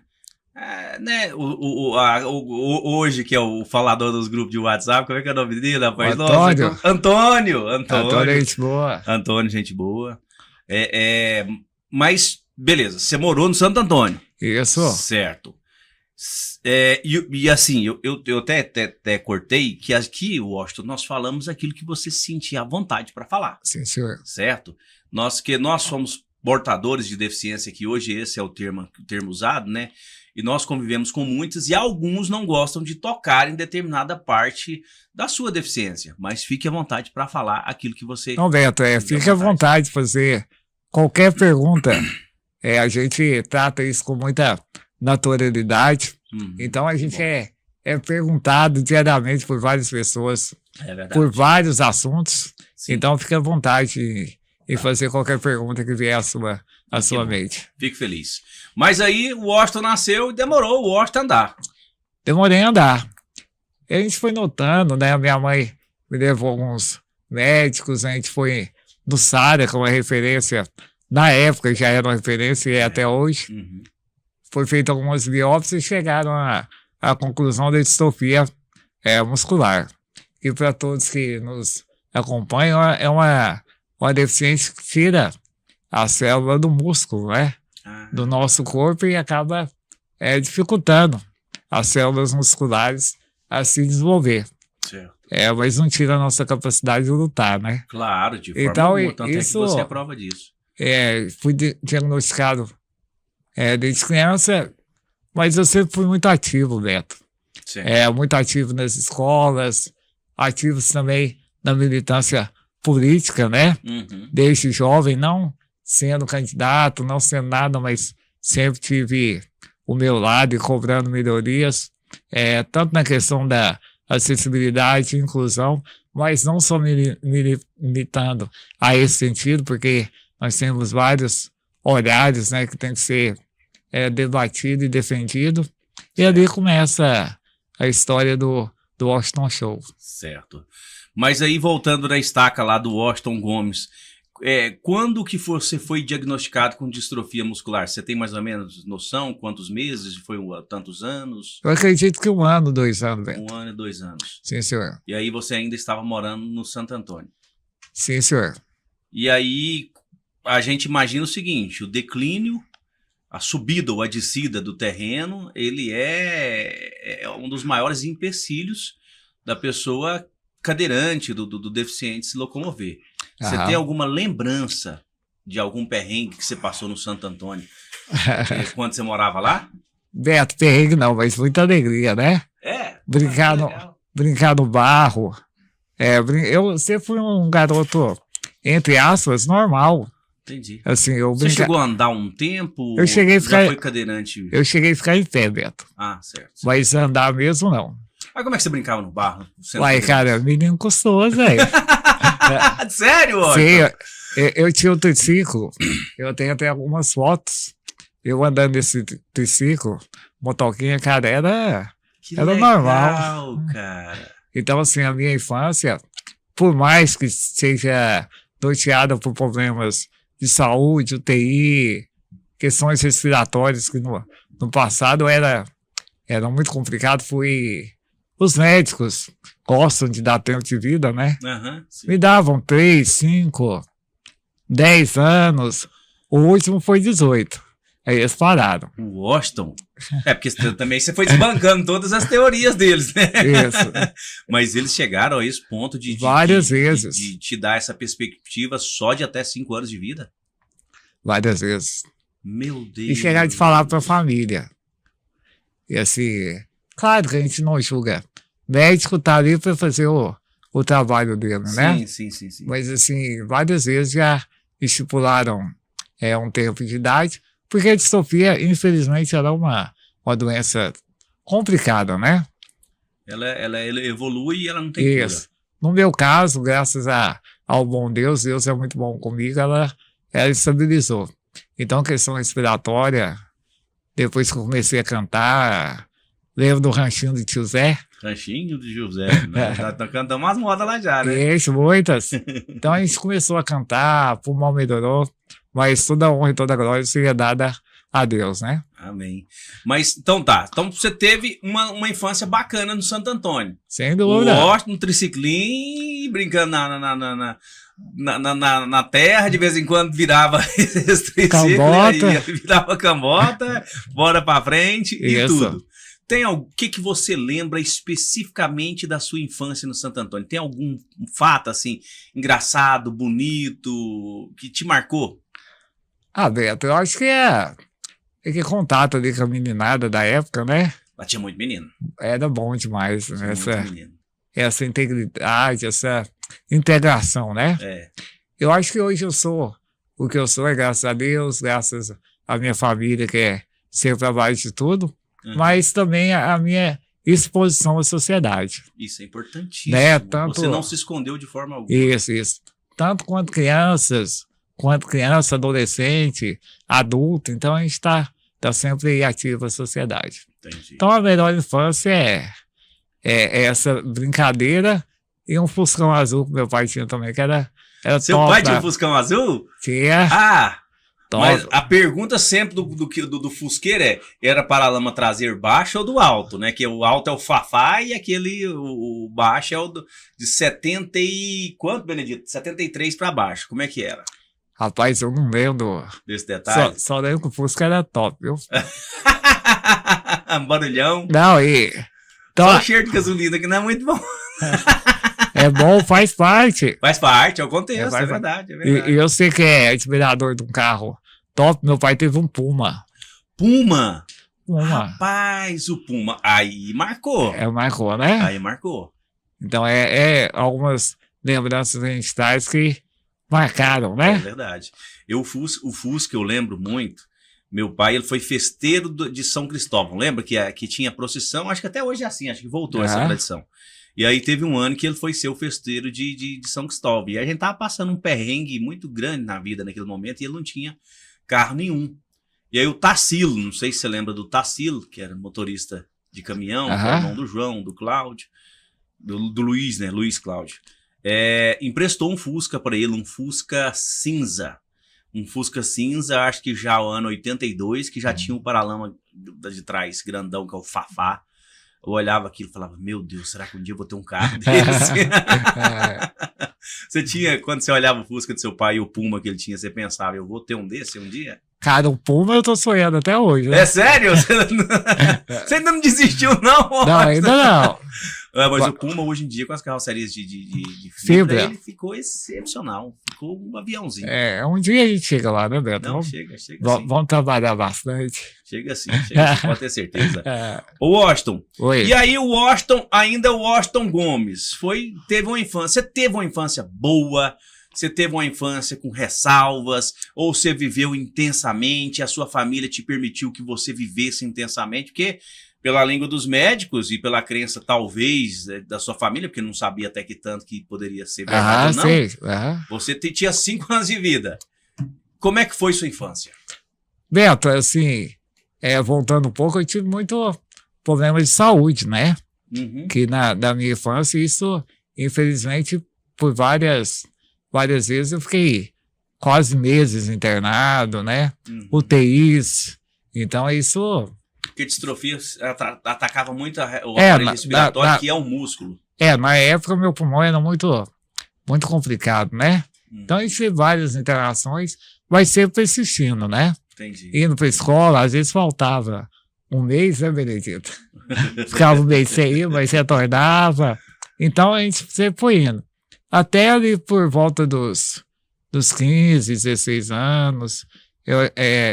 Né? Hoje, que é o falador dos grupos de WhatsApp, como é que é o nome dele, rapaz? Antônio. Nossa, Antônio. Antônio é gente boa. Antônio, gente boa. Mas, beleza, você morou no Santo Antônio. Isso. Certo. E assim, eu até cortei que aqui, Washington, nós falamos aquilo que você sentia à vontade para falar, Sim, senhor. certo? Nós somos portadores de deficiência, que hoje esse é o termo usado, né? E nós convivemos com muitos e alguns não gostam de tocar em determinada parte da sua deficiência, mas fique à vontade para falar aquilo que você... Então, Beto, fique à vontade de fazer qualquer pergunta. A gente trata isso com muita naturalidade. Uhum. Então, a gente é perguntado diariamente por várias pessoas, É verdade. por vários assuntos. Sim. Então, fique à vontade em fazer qualquer pergunta que vier à sua mente. Fico feliz. Mas aí o Washington nasceu e demorou o Washington a andar. Demorei a andar. E a gente foi notando, né? A minha mãe me levou alguns médicos, a gente foi no SARA, que é uma referência, na época já era uma referência e até hoje. Uhum. Foi feito algumas biópsias e chegaram a conclusão da distrofia muscular. E para todos que nos acompanham, é uma deficiência que tira a célula do músculo, né? Do nosso corpo e acaba dificultando as células musculares a se desenvolver. Certo. Mas não tira a nossa capacidade de lutar, né? Claro, de forma Então, alguma, tanto isso, é que você é prova disso. Fui diagnosticado desde criança, mas eu sempre fui muito ativo, Beto. Certo. Muito ativo nas escolas, ativos também na militância política, né? Uhum. Desde jovem, não sendo candidato, não sendo nada, mas sempre tive o meu lado e cobrando melhorias, tanto na questão da acessibilidade e inclusão, mas não só militando a esse sentido, porque nós temos vários olhares, né, que tem que ser debatido e defendido. E ali começa a história do Washington Show. Certo. Mas aí, voltando na estaca lá do Washington Gomes, quando que você foi diagnosticado com distrofia muscular? Você tem mais ou menos noção? Quantos meses? Foi tantos anos? Eu acredito que 1 ano, 2 anos, Beto. 1 ano e 2 anos. Sim, senhor. E aí você ainda estava morando no Santo Antônio. Sim, senhor. E aí a gente imagina o seguinte, o declínio, a subida ou a descida do terreno, ele é um dos maiores empecilhos da pessoa cadeirante, do deficiente se locomover. Você tem alguma lembrança de algum perrengue que você passou no Santo Antônio quando você morava lá? Beto, perrengue não, mas muita alegria, né? Brincar no barro. Eu sempre fui um garoto, entre aspas, normal. Entendi. Assim, Você chegou a andar um tempo? Eu cheguei a ficar... Já foi cadeirante? Eu cheguei a ficar em pé, Beto. Ah, certo. Mas andar mesmo, não. Mas como é que você brincava no barro? Uai, cara, menino custoso, velho. Sério? Sim, eu tinha um triciclo, eu tenho até algumas fotos. Eu andando nesse triciclo, motoquinha, cara, era legal, normal. Cara. Então, assim, a minha infância, por mais que seja norteada por problemas de saúde, UTI, questões respiratórias, que no passado era muito complicado, os médicos gostam de dar tempo de vida, né? Uhum, me davam 3, 5, 10 anos. O último foi 18. Aí eles pararam. O Washington? Porque também você foi desbancando todas as teorias deles, né? Isso. Mas eles chegaram a esse ponto várias vezes. De te dar essa perspectiva só de até 5 anos de vida? Várias vezes. Meu Deus. E chegar de falar pra família. E assim, claro que a gente não julga. Médico tá ali para fazer o trabalho dele, né? Sim. Mas, assim, várias vezes já estipularam um tempo de idade, porque a distrofia, infelizmente, ela é uma doença complicada, né? Ela evolui e ela não tem cura. No meu caso, graças ao bom Deus é muito bom comigo, ela estabilizou. Então, questão respiratória, depois que eu comecei a cantar, lembro do Ranchinho do Tio Zé. Ranchinho do José, né? Tá cantando umas modas lá já, né? Isso, muitas. Então a gente começou a cantar, o pulmão melhorou, mas toda honra e toda glória seria dada a Deus, né? Amém. Mas, então tá. Então você teve uma infância bacana no Santo Antônio. Sem dúvida. Gosto no triciclinho, brincando na terra, de vez em quando virava esse triciclo, virava cambota, bora pra frente e tudo. Tem o que você lembra especificamente da sua infância no Santo Antônio? Tem algum fato, assim, engraçado, bonito, que te marcou? Beto, eu acho que tem que contato ali com a meninada da época, né? Lá tinha muito menino. Era bom demais, essa integridade, essa integração, né? Eu acho que hoje eu sou o que eu sou, graças a Deus, graças à minha família, que é sempre abaixo de tudo. Mas também a minha exposição à sociedade. Isso é importantíssimo. Né? Você não se escondeu de forma alguma. Isso. Tanto quanto criança, adolescente, adulto. Então a gente está sempre ativo à sociedade. Entendi. Então a melhor infância é essa brincadeira e um Fuscão azul que meu pai tinha também, que era Seu top, pai tinha um Fuscão azul? Tinha. Top. Mas a pergunta sempre do Fusqueira era paralama traseiro baixo ou do alto, né? Que o alto é o Fafá e o baixo é o de 70 e... Quanto, Benedito? 73 pra baixo. Como é que era? Rapaz, eu não lembro. Desse detalhe? Só lembro que o Fusca era top, viu? Barulhão. Não, e... Só o cheiro de gasolina que não é muito bom. É bom, faz parte. Faz parte, é o contexto, é verdade. E eu sei que é admirador de um carro top. Meu pai teve um Puma. Puma? Puma. Rapaz, o Puma. Aí marcou. Marcou, né? Aí marcou. Então algumas lembranças que a gente traz que marcaram, né? É verdade. O Fusca eu lembro muito. Meu pai, ele foi festeiro de São Cristóvão. Lembra que tinha procissão? Acho que até hoje é assim, acho que voltou essa tradição. E aí teve um ano que ele foi ser o festeiro de São Cristóvão. E a gente tava passando um perrengue muito grande na vida naquele momento e ele não tinha carro nenhum. E aí o Tarsilo, não sei se você lembra do Tarsilo, que era motorista de caminhão, que era irmão do João, do Cláudio, do Luiz, né? Luiz Cláudio. Emprestou um Fusca para ele, um Fusca cinza. Um Fusca cinza, acho que já o ano 82, que já tinha o paralama de trás, grandão, que é o Fafá. Eu olhava aquilo e falava, meu Deus, será que um dia eu vou ter um carro desse? Você tinha, quando você olhava o Fusca do seu pai e o Puma que ele tinha, você pensava, eu vou ter um desse um dia? Cara, o Puma eu tô sonhando até hoje, né? É sério? Você ainda não desistiu, não? Não, ainda não. Mas o Puma, hoje em dia, com as carrocerias de fibra, ele ficou excepcional. Ficou um aviãozinho. Um dia a gente chega lá, né, Beto? Não, chega sim. Vamos trabalhar bastante. Chega sim, pode ter certeza. O Washington. Oi. E aí o Washington, ainda o Washington Gomes, teve uma infância, você teve uma infância boa, você teve uma infância com ressalvas, ou você viveu intensamente, a sua família te permitiu que você vivesse intensamente, porque pela língua dos médicos e pela crença, talvez, da sua família, porque não sabia até que tanto que poderia ser verdade ou não, sei. Você tinha 5 anos de vida. Como é que foi sua infância? Beto, assim, voltando um pouco, eu tive muito problema de saúde, né? Uhum. Que na minha infância, isso, infelizmente, por várias vezes eu fiquei quase meses internado, né? UTIs. Então, isso... Porque distrofia atacava muito o aparelho respiratório, que é o músculo. Na época meu pulmão era muito, muito complicado, né? Então a gente fez várias internações, mas sempre persistindo, né? Entendi. Indo pra escola, às vezes faltava um mês, né, Benedito? Ficava um mês sem ir, mas retornava. Então a gente sempre foi indo. Até ali por volta dos 15, 16 anos...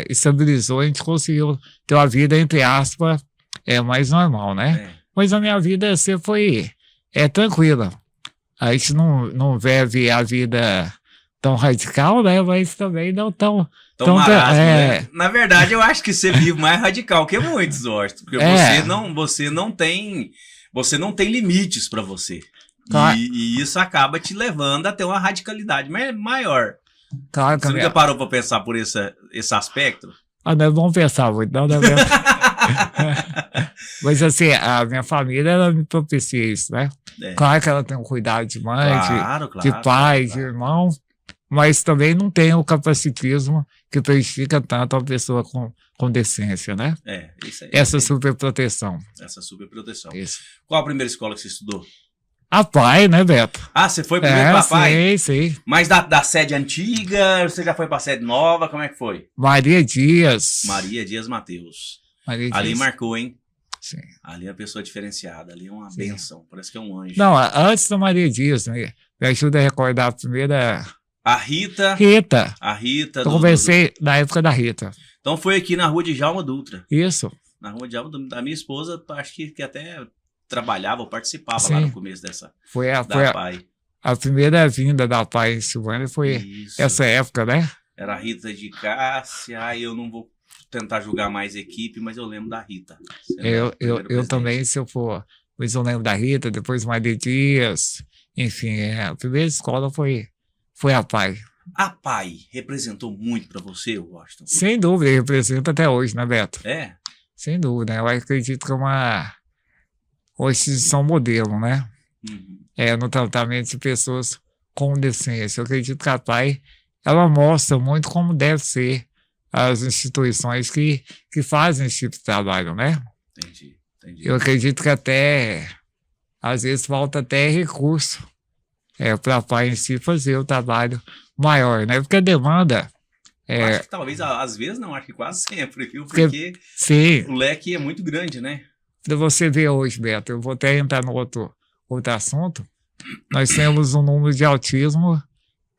estabilizou, a gente conseguiu ter uma vida, entre aspas, mais normal, né? Mas a minha vida sempre foi tranquila. A gente não vive a vida tão radical, né? Mas também não tão marasmo, né? Na verdade, eu acho que você vive mais radical que muitos, Washington. Porque você não tem limites para você. Claro. E isso acaba te levando a ter uma radicalidade maior. Claro, você nunca parou para pensar por esse aspecto? Não é bom pensar muito, não é mesmo? Mas assim, a minha família, ela me propicia isso, né? Claro que ela tem um cuidado de mãe, de pai, de irmão, mas também não tem o capacitismo que prejudica tanto a pessoa com decência, né? Isso aí. Essa superproteção. Isso. Qual a primeira escola que você estudou? A Pai, né, Beto? Você foi primeiro pra Pai? Sim. Mas da sede antiga, você já foi pra sede nova, como é que foi? Maria Dias Mateus. Ali Dias. Marcou, hein? Sim. Ali é uma pessoa diferenciada, ali é uma bênção, parece que é um anjo. Não, antes da Maria Dias, né? Me ajuda a recordar a primeira... A Rita. A Rita. Eu conversei na época da Rita. Então foi aqui na rua de Djalma Dutra. Isso. Na rua de Djalma Dutra. A minha esposa, acho que até... trabalhava ou participava lá no começo dessa a primeira vinda da Pai em Silvânia foi essa época, né? Era a Rita de Cássia, eu não vou tentar julgar mais equipe, mas eu lembro da Rita. Eu também, se eu for, mas eu lembro da Rita, depois Maria Dias, enfim, a primeira escola foi a Pai. A Pai representou muito para você, Washington? Sem dúvida, representa até hoje, né, Beto? Sem dúvida, eu acredito que é uma instituição modelo, né? No tratamento de pessoas com deficiência. Eu acredito que a Pai, ela mostra muito como deve ser as instituições que fazem esse tipo de trabalho, né? Entendi. Eu acredito que até, às vezes, falta até recurso para a PAI em si fazer o trabalho maior, né? Porque a demanda... Acho que talvez, às vezes não, acho que quase sempre, viu? Porque sim, o leque é muito grande, né? para você ver hoje, Beto, eu vou até entrar no outro assunto, nós temos um número de autismo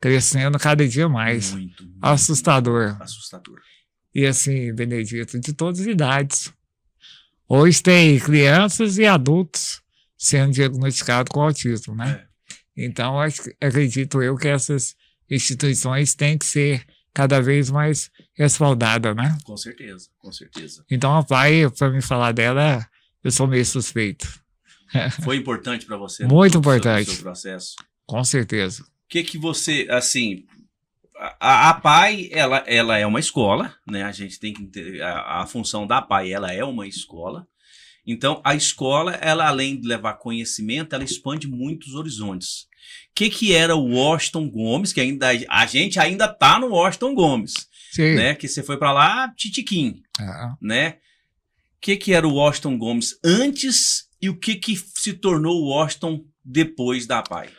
crescendo cada dia mais. Muito. Assustador. E assim, Benedito, de todas as idades. Hoje tem crianças e adultos sendo diagnosticados com autismo, né? Então, acredito eu que essas instituições têm que ser cada vez mais respaldadas, né? Com certeza. Então, a PAI, para me falar dela, eu sou meio suspeito. Foi importante para você? Muito importante. No seu processo? Com certeza. O que você, assim, a PAI, ela é uma escola, né? A gente tem que entender, a função da PAI, ela é uma escola. Então, a escola, ela além de levar conhecimento, ela expande muitos horizontes. O que era o Washington Gomes, que a gente ainda tá no Washington Gomes, sim, né? Que você foi para lá, titiquim, né? O que era o Washington Gomes antes e o que se tornou o Washington depois da PAI?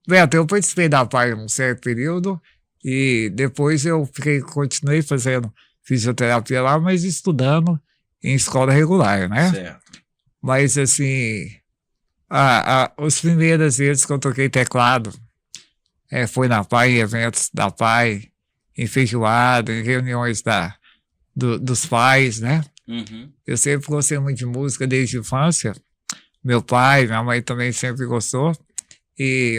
Beto, eu participei da PAI um certo período e depois eu continuei fazendo fisioterapia lá, mas estudando em escola regular, né? Certo. Mas assim, os primeiros vezes que eu toquei teclado foi na PAI, em eventos da PAI, em feijoada, em reuniões dos pais, né? Uhum. Eu sempre gostei muito de música desde a infância. Meu pai, minha mãe também sempre gostou.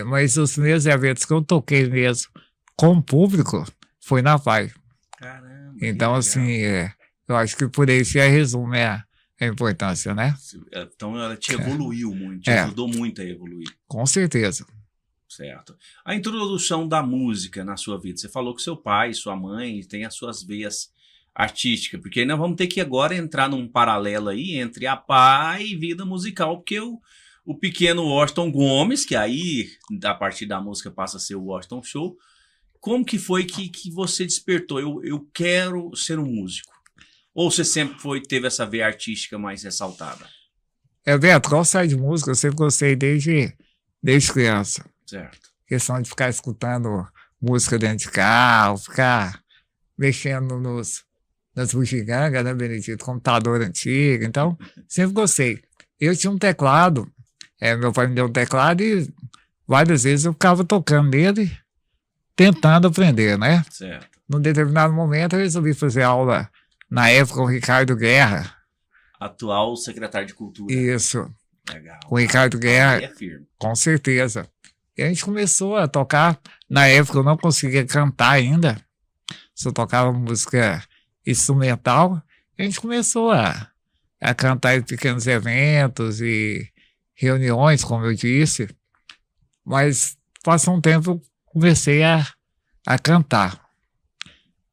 Mas os primeiros eventos que eu toquei mesmo com o público foi na PAI. Caramba. Então, assim, eu acho que por isso já resume a importância, né? Então ela te evoluiu muito, te ajudou muito a evoluir. Com certeza. Certo. A introdução da música na sua vida. Você falou que seu pai e sua mãe têm as suas veias artísticas, porque aí nós vamos ter que agora entrar num paralelo aí entre a PAI e vida musical, porque o pequeno Washington Gomes, que aí, a partir da música, passa a ser o Washington Show. Como que foi que você despertou? Eu quero ser um músico. Ou você sempre teve essa veia artística mais ressaltada? Beto, gostar de música, eu sempre gostei desde criança. Certo. Questão de ficar escutando música dentro de carro, ficar mexendo nas bugigangas, né, Benedito? Computador antigo. Então, sempre gostei. Eu tinha um teclado, meu pai me deu um teclado e várias vezes eu ficava tocando nele, tentando aprender, né? Certo. Num determinado momento eu resolvi fazer aula, na época, com o Ricardo Guerra. Atual secretário de Cultura. Isso. Legal. Com o Ricardo Guerra. É firme. Com certeza. E a gente começou a tocar. Na época eu não conseguia cantar ainda, só tocava música instrumental. A gente começou a cantar em pequenos eventos e reuniões, como eu disse. Mas passou um tempo eu comecei a cantar.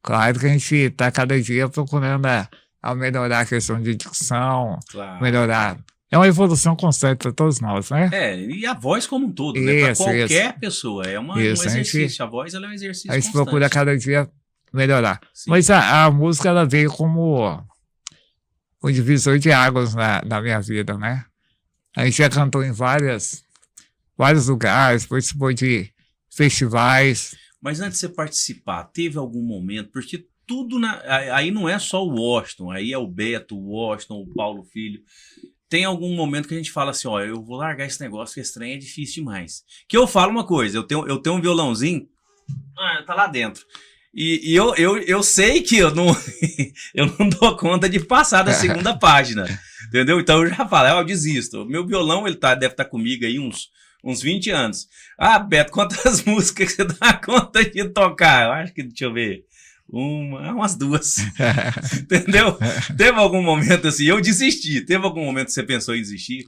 Claro que a gente está cada dia procurando a melhorar a questão de dicção, claro, melhorar. É uma evolução constante para todos nós, né? E a voz como um todo, né? Para qualquer pessoa. É um exercício. A voz ela é um exercício constante. A gente procura cada dia melhorar. Sim. Mas a música ela veio como um divisor de águas na minha vida, né? A gente já cantou em vários lugares, participou de festivais. Mas antes de você participar, teve algum momento, porque tudo aí não é só o Washington, aí é o Beto, o Washington, o Paulo Filho. Tem algum momento que a gente fala assim, ó, eu vou largar esse negócio, que esse trem é difícil demais. Que eu falo uma coisa, eu tenho um violãozinho, tá lá dentro. E eu sei que eu não dou conta de passar da segunda página, entendeu? Então eu já falo, eu desisto. O meu violão, ele deve estar comigo aí uns 20 anos. Ah, Beto, quantas músicas você dá conta de tocar? Eu acho que, deixa eu ver, umas 2. Entendeu? Teve algum momento assim, eu desisti. Teve algum momento que você pensou em desistir?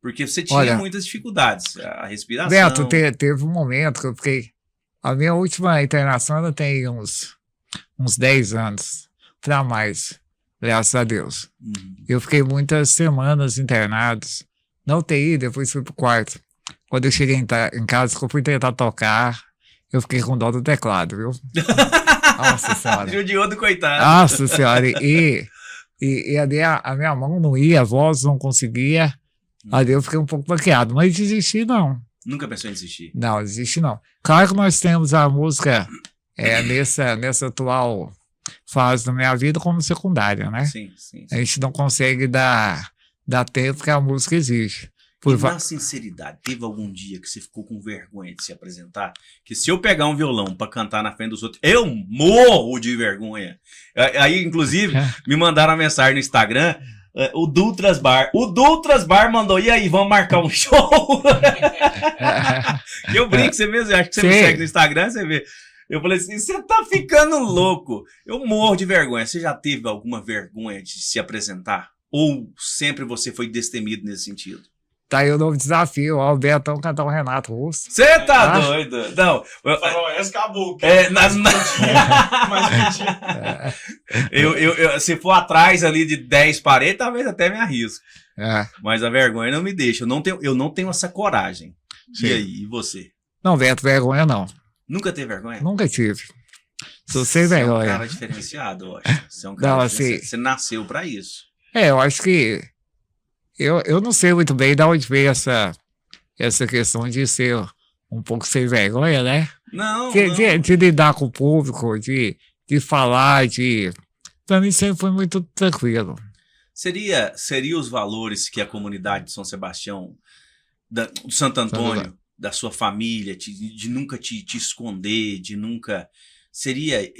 Porque você tinha muitas dificuldades. A respiração. Beto, teve um momento que eu fiquei. A minha última internação ela tem uns 10 anos para mais, graças a Deus. Eu fiquei muitas semanas internados. Na UTI, depois fui pro quarto. Quando eu cheguei em casa, que eu fui tentar tocar, eu fiquei com dó do teclado, viu? Nossa senhora. Judiou do coitado. Nossa senhora. E ali a minha mão não ia, a voz não conseguia. Ali eu fiquei um pouco bloqueado, mas desisti não. Nunca pensou em desistir? Não, desisti não. Claro que nós temos a música nessa atual fase da minha vida como secundária, né? Sim. A gente não consegue dar tempo que a música exige. E na sinceridade, teve algum dia que você ficou com vergonha de se apresentar? Que se eu pegar um violão pra cantar na frente dos outros, eu morro de vergonha. Aí, inclusive, me mandaram uma mensagem no Instagram, o Dultras Bar. O Dultras Bar mandou, e aí, vamos marcar um show? Eu brinco, você mesmo, acho que você me segue no Instagram, você vê. Eu falei assim, você tá ficando louco. Eu morro de vergonha. Você já teve alguma vergonha de se apresentar? Ou sempre você foi destemido nesse sentido? Tá aí o novo desafio, ó, o Betão cantar o Renato Russo. Você tá doido? Não. Faroeste acabou. Se for atrás ali de 10 paredes, talvez até me arrisco. Mas a vergonha não me deixa. Eu não tenho essa coragem. Sim. E aí, e você? Não, Beto, vergonha não. Nunca teve vergonha? Nunca tive. Sou sem vergonha. Você é um cara diferenciado, eu acho. Você é um cara diferenciado. Você nasceu pra isso. Eu acho que eu não sei muito bem de onde veio essa questão de ser um pouco sem vergonha, né? Não. De lidar com o público, de falar, pra mim sempre foi muito tranquilo. Seria os valores que a comunidade de São Sebastião, do Santo Antônio, da sua família, de nunca te esconder, de nunca... Seria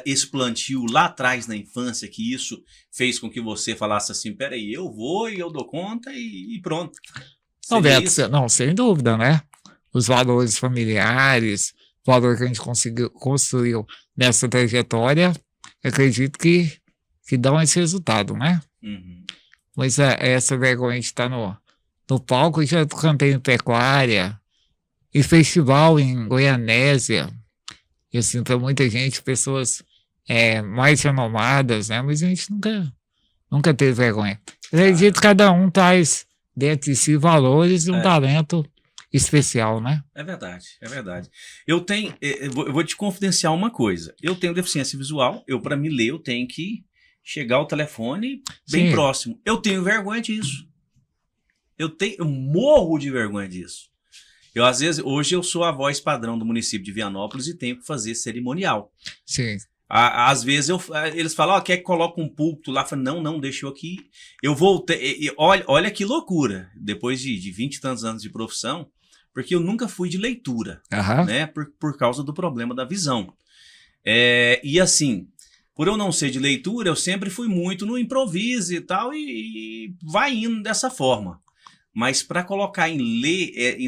esse plantio lá atrás na infância que isso fez com que você falasse assim, peraí, eu vou e eu dou conta e pronto. Não, Beto, não, sem dúvida, né? Os valores familiares, o valor que a gente construiu nessa trajetória, acredito que dão esse resultado, né? Uhum. Mas essa vergonha de estar no palco, eu já cantei em pecuária, em festival em Goianésia. E assim, para muita gente, pessoas mais renomadas, né? Mas a gente nunca teve vergonha. Acredito que cada um traz dentro de si valores e um talento especial, né? É verdade. Eu vou te confidenciar uma coisa. Eu tenho deficiência visual, para me ler, eu tenho que chegar ao telefone bem próximo. Eu tenho vergonha disso. Eu morro de vergonha disso. Às vezes, hoje eu sou a voz padrão do município de Vianópolis e tenho que fazer cerimonial. Sim. Às vezes eles falam, quer que coloque um púlpito lá? Eu falo, não, deixa eu aqui. Eu voltei, olha que loucura, depois de 20 e tantos anos de profissão, porque eu nunca fui de leitura, né? Por causa do problema da visão. E assim, por eu não ser de leitura, eu sempre fui muito no improviso e tal, e vai indo dessa forma. Mas para colocar em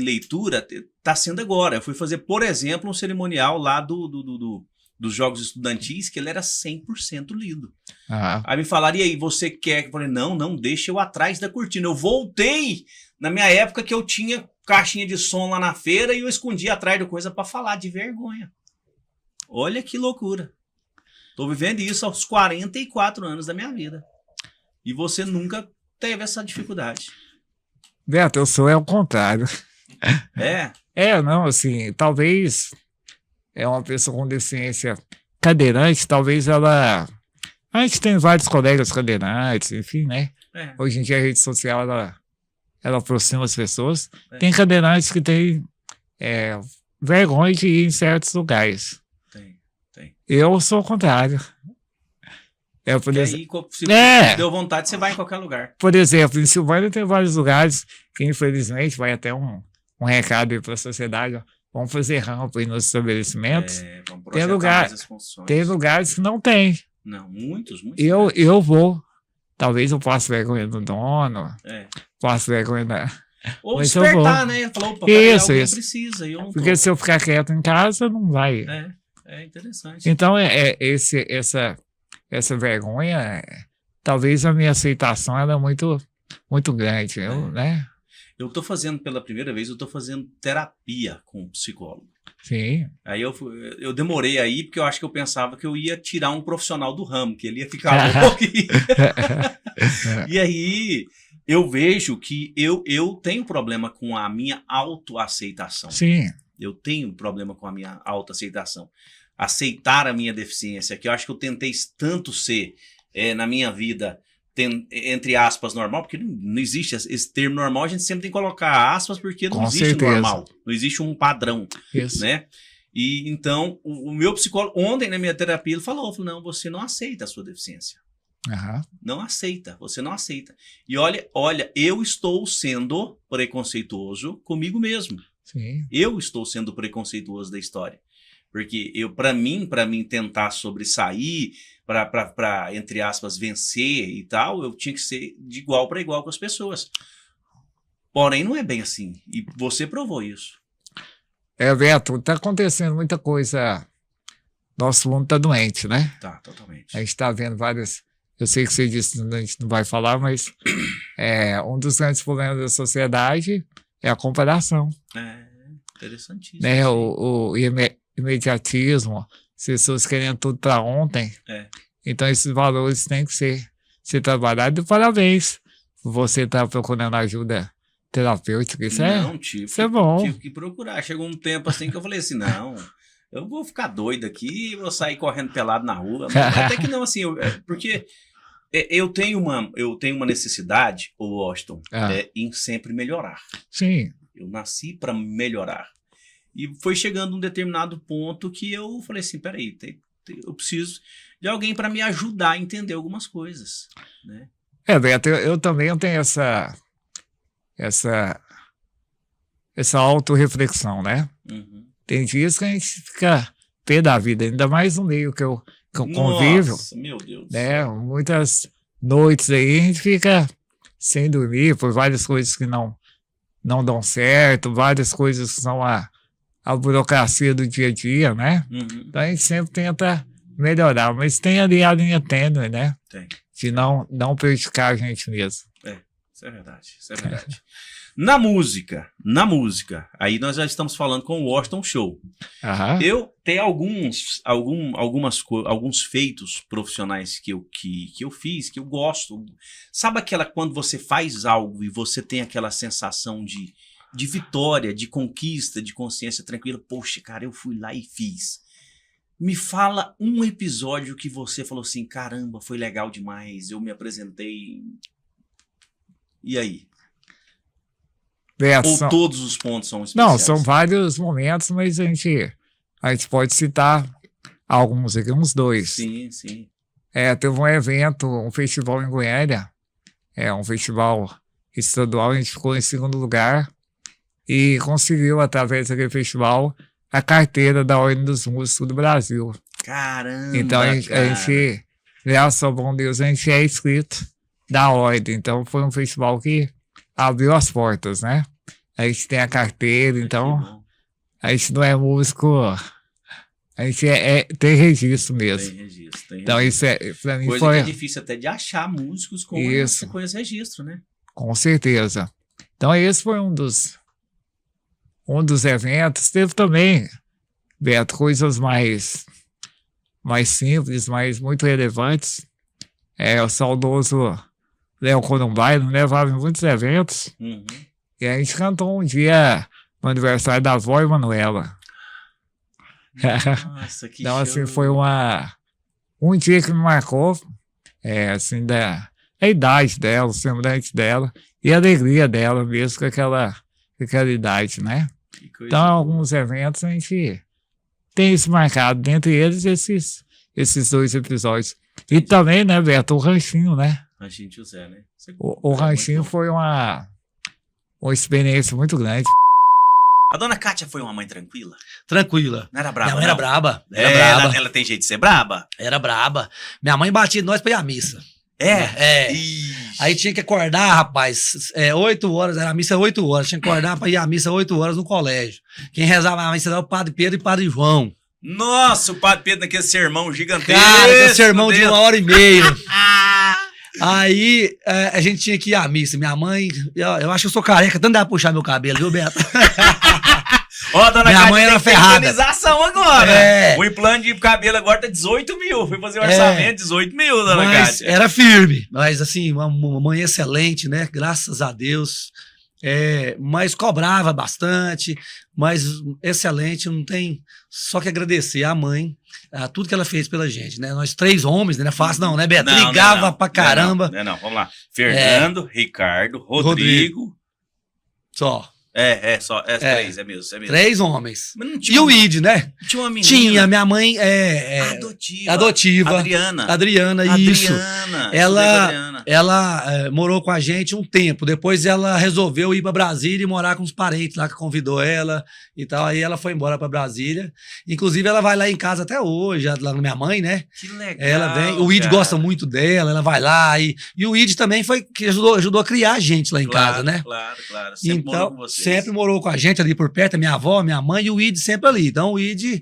leitura, tá sendo agora. Eu fui fazer, por exemplo, um cerimonial lá dos Jogos Estudantis, que ele era 100% lido. Aí me falaram, e aí, você quer? Eu falei, não, deixa eu atrás da cortina. Eu voltei na minha época que eu tinha caixinha de som lá na feira e eu escondia atrás da coisa para falar de vergonha. Olha que loucura. Tô vivendo isso aos 44 anos da minha vida. E você nunca teve essa dificuldade. Beto, eu sou o contrário. Não, assim, talvez uma pessoa com deficiência cadeirante, talvez ela... A gente tem vários colegas cadeirantes, enfim, né? Hoje em dia a rede social, ela aproxima as pessoas. Tem cadeirantes que têm vergonha de ir em certos lugares. Tem. Eu sou o contrário. Se deu vontade, você vai em qualquer lugar. Por exemplo, em Silvânia tem vários lugares que, infelizmente, vai até um recado aí para a sociedade. Vamos fazer rampa aí nos estabelecimentos. Tem lugares que não tem. Não, muitos. Eu vou. Talvez eu passe vergonha do dono. Passe vergonha da... Ou despertar, né? Falou, opa, isso. Precisa. Porque se eu ficar quieto em casa, não vai. É interessante. Então, essa vergonha, talvez a minha aceitação ela é muito, muito grande, né? Eu tô fazendo, pela primeira vez, terapia com um psicólogo. Sim. Aí eu demorei aí, porque eu acho que eu pensava que eu ia tirar um profissional do ramo, que ele ia ficar louco. E aí, eu vejo que eu tenho problema com a minha autoaceitação. Sim. Eu tenho problema com a minha autoaceitação. aceitar a minha deficiência, que eu acho que eu tentei tanto ser na minha vida, entre aspas, normal, porque não existe esse termo normal, a gente sempre tem que colocar aspas, porque não existe normal, não existe um padrão, né? E então, o meu psicólogo, ontem na minha terapia, ele falou, não, você não aceita a sua deficiência. Não aceita, você não aceita. E olha, eu estou sendo preconceituoso comigo mesmo. Sim. Eu estou sendo preconceituoso da história. Porque para mim tentar sobressair, para entre aspas, vencer e tal, eu tinha que ser de igual para igual com as pessoas. Porém, não é bem assim. E você provou isso. Beto, tá acontecendo muita coisa. Nosso mundo tá doente, né? Tá, totalmente. A gente tá vendo várias... Eu sei que você disse que a gente não vai falar, mas um dos grandes problemas da sociedade é a comparação. Interessantíssimo. Né? O imediatismo, as pessoas querendo tudo para ontem. Então, esses valores têm que ser trabalhados. E parabéns por você estar procurando ajuda terapêutica. Isso é bom. Tive que procurar. Chegou um tempo assim que eu falei assim, não... Eu vou ficar doido aqui e vou sair correndo pelado na rua. Mas até que não, assim, porque eu tenho uma necessidade, Washington, em sempre melhorar. Sim. Eu nasci para melhorar. E foi chegando um determinado ponto que eu falei assim, peraí, eu preciso de alguém para me ajudar a entender algumas coisas, né? Beto, eu também tenho essa autorreflexão, né? Tem dias que a gente fica pé da vida, ainda mais no meio que eu convivo. Nossa, meu Deus. Né? Muitas noites aí a gente fica sem dormir por várias coisas que não dão certo, várias coisas que são a burocracia do dia a dia, né? Então a gente sempre tenta melhorar, mas tem ali a linha tênue, né? Tem. De não prejudicar a gente mesmo. Isso é verdade. Na música, aí nós já estamos falando com o Washington Show. Eu tenho alguns feitos profissionais que eu fiz, que eu gosto. Sabe quando você faz algo e você tem aquela sensação de vitória, de conquista, de consciência tranquila? Poxa, cara, eu fui lá e fiz. Me fala um episódio que você falou assim, caramba, foi legal demais, eu me apresentei. E aí? Ou todos os pontos são especiais? Não, são vários momentos, mas a gente pode citar alguns aqui, uns dois. Sim. Teve um evento, um festival em Goiânia, um festival estadual, a gente ficou em segundo lugar e conseguiu, através daquele festival, a carteira da Ordem dos Músicos do Brasil. Caramba! Então a gente, graças ao bom Deus, a gente é inscrito da Ordem. Então foi um festival que abriu as portas, né? A gente tem a carteira, então a gente não é músico, a gente tem registro mesmo. Tem registro. Então isso pra mim coisa que é difícil até de achar músicos com esse registro, né? Com certeza. Então esse foi um dos eventos. Teve também, Beto, coisas mais simples, mas muito relevantes. O saudoso Léo Corumbay nos levava em muitos eventos. E a gente cantou um dia no aniversário da avó Emanuela. Nossa, que então, show. assim, foi um dia que me marcou, assim, da idade dela, o semblante dela e a alegria dela mesmo com aquela idade, né? Então, alguns eventos a gente tem isso marcado, dentre eles esses dois episódios. E também, né, Beto, o Ranchinho, né? Ranchinho José, né? O Ranchinho foi uma experiência muito grande. A dona Kátia foi uma mãe tranquila? Tranquila. Não era braba? Minha mãe era braba. Ela tem jeito de ser braba? Era braba. Minha mãe batia nós pra ir à missa. Aí tinha que acordar, rapaz, 8 horas, era a missa 8 horas, tinha que acordar pra ir à missa 8 horas no colégio. Quem rezava a missa era o Padre Pedro e o Padre João. Nossa, o Padre Pedro naquele sermão gigantesco. Cara, aquele sermão de 1h30. Aí a gente tinha que ir à missa. Minha mãe, eu acho que eu sou careca, tanto dá pra puxar meu cabelo, viu, Beto? Ó, dona minha Cátia, mãe era ferrada. Organização agora. O implante de cabelo agora tá 18 mil. Fui fazer o orçamento, 18 mil, dona Cátia. Era firme. Mas, assim, uma mãe excelente, né? Graças a Deus. Mas cobrava bastante, mas excelente, não tem só que agradecer à mãe, a tudo que ela fez pela gente, né? Nós 3 homens, não é fácil não, né, Beto? Brigava pra caramba. Não, vamos lá. Fernando, Ricardo, Rodrigo. Só. Só. 3, é mesmo. 3 homens. Mas não tinha E o Id, né? Tinha uma menina. Tinha, minha mãe adotiva. Adriana, isso. Ela morou com a gente um tempo. Depois ela resolveu ir para Brasília e morar com os parentes lá que convidou ela e tal. Aí ela foi embora para Brasília. Inclusive, ela vai lá em casa até hoje, lá na minha mãe, né? Que legal. Ela vem. O Id gosta muito dela, ela vai lá. E o Id também foi que ajudou a criar a gente lá em casa, né? Claro. Sempre morou com vocês. Sempre morou com a gente ali por perto, a minha avó, minha mãe e o Id sempre ali. Então o Id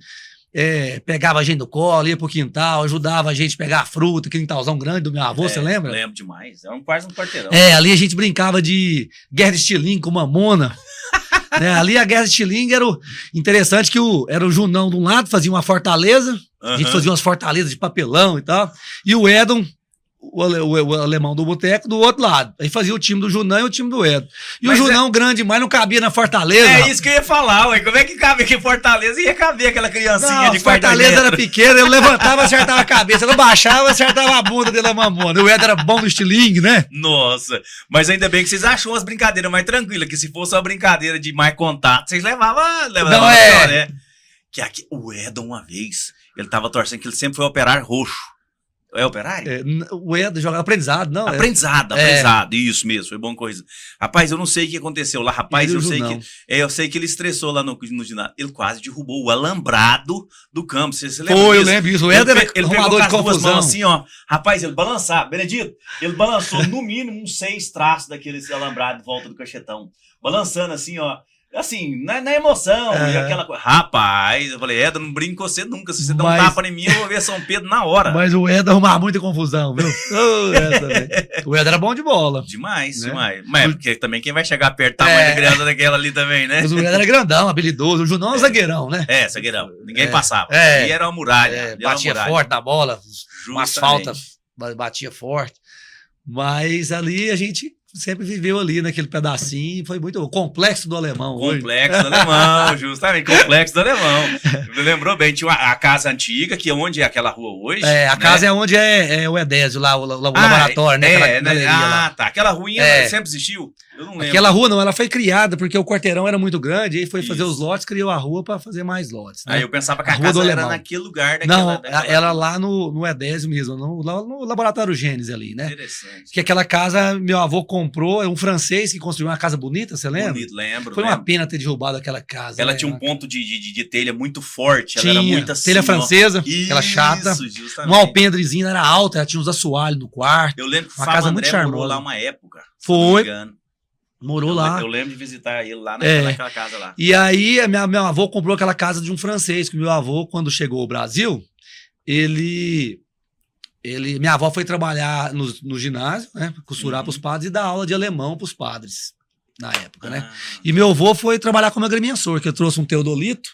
pegava a gente no colo, ia pro quintal, ajudava a gente a pegar a fruta, aquele quintalzão grande do meu avô, você lembra? Lembro demais. Quase um quarteirão. Ali a gente brincava de guerra de estilingue com mamona. Ali a guerra de estilingue era interessante que era o Junão de um lado, fazia uma fortaleza, a gente fazia umas fortalezas de papelão e tal, e o Edon, o alemão do boteco, do outro lado. Aí fazia o time do Junão e o time do Edon. E o Junão grande demais não cabia na Fortaleza. Isso que eu ia falar, ué. Como é que cabe aqui em Fortaleza? Ia caber aquela criancinha de Fortaleza era pequena, eu levantava, acertava a cabeça. Eu baixava, acertava a bunda dele, a mamona. O Edon era bom no estilingue, né? Nossa. Mas ainda bem que vocês acham umas brincadeiras mais tranquilas, que se fosse uma brincadeira de mais contato, vocês levavam pior, né? Que aqui, o Edon, uma vez, ele tava torcendo que ele sempre foi operário roxo. É operário? O Edon joga aprendizado, não? Aprendizado, isso mesmo, foi boa coisa. Rapaz, eu não sei o que aconteceu lá, rapaz, eu sei que ele estressou lá no ginásio, ele quase derrubou o alambrado do campo, você lembra disso? Eu lembro disso, o Edon era arrumador de confusão. Duas mãos assim, ó, rapaz, ele balançava, Benedito, ele balançou no mínimo uns 6 traços daquele alambrado em volta do cachetão, balançando assim, ó, assim, na emoção, e aquela coisa. Rapaz, eu falei, Edon, não brinco com você nunca. Se você der um tapa em mim, eu vou ver São Pedro na hora. Mas o Edon arrumava muita confusão, viu? O Edon era bom de bola. Demais, né? Demais. Mas porque também quem vai chegar perto do tamanho da criança daquela ali também, né? Mas o Edon era grandão, habilidoso. O Junão é zagueirão, né? Zagueirão. Ninguém passava. E era uma muralha. Batia forte na bola, umas faltas, batia forte. Mas ali a gente sempre viveu ali naquele pedacinho, foi muito... O complexo do alemão. Complexo do alemão, justamente, complexo do alemão. Me lembrou bem, tinha a casa antiga, que é onde é aquela rua hoje. A casa é onde é o Edésio, lá, o laboratório, né? Tá. Aquela ruinha sempre existiu? Eu não lembro. Aquela rua não, ela foi criada porque o quarteirão era muito grande, aí foi fazer os lotes, criou a rua para fazer mais lotes. Né? Aí eu pensava que a casa era naquele lugar. Era lá no Edésio mesmo, no laboratório Gênesis ali, né? Interessante. Que aquela casa, meu avô comprou, é um francês que construiu uma casa bonita, você lembra? Bonito, lembro. Foi uma pena ter derrubado aquela casa. Ela tinha um ponto de telha muito forte, ela era muito assim. Telha francesa, aquela chata. Um alpendrezinho, era alta, ela tinha uns assoalhos no quarto. Eu lembro que uma casa muito charmosa. Morou lá uma época. Foi. Morou lá. Eu lembro de visitar ele lá naquela casa lá. E aí, meu avô comprou aquela casa de um francês, que meu avô, quando chegou ao Brasil, minha avó foi trabalhar no ginásio, né, costurar para os padres e dar aula de alemão para os padres, na época, né. E meu avô foi trabalhar como agrimensor, que eu trouxe um teodolito,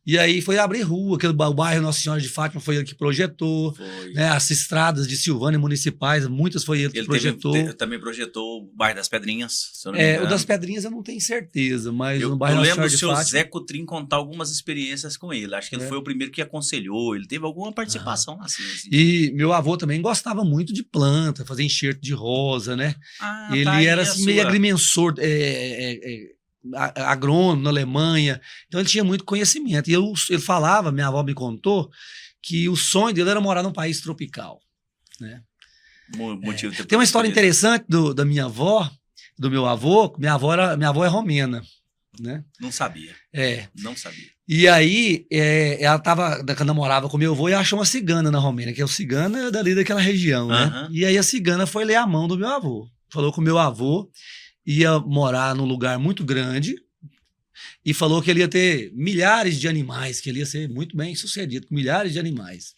e aí foi abrir rua, o bairro Nossa Senhora de Fátima foi ele que projetou, né, as estradas de Silvânia municipais, muitas foi ele que projetou. Ele também projetou o bairro das Pedrinhas, se eu não me engano. O das Pedrinhas eu não tenho certeza, mas no bairro Nossa Senhora de Fátima... Eu lembro do seu Zé Cotrim contar algumas experiências com ele, acho que ele foi o primeiro que aconselhou, ele teve alguma participação assim. E meu avô também gostava muito de planta, fazer enxerto de rosa, né? Ele era assim, meio agrimensor, agrônomo na Alemanha, então ele tinha muito conhecimento. E ele falava, minha avó me contou, que o sonho dele era morar num país tropical, né? Tem uma história interessante da minha avó, do meu avô. Minha avó é romena, né? Não sabia. Não sabia. E aí, ela namorava com meu avô e achou uma cigana na Romênia, que é o cigano é dali daquela região, né? E aí a cigana foi ler a mão do meu avô. Falou que o meu avô ia morar num lugar muito grande e falou que ele ia ter milhares de animais, que ele ia ser muito bem sucedido com milhares de animais.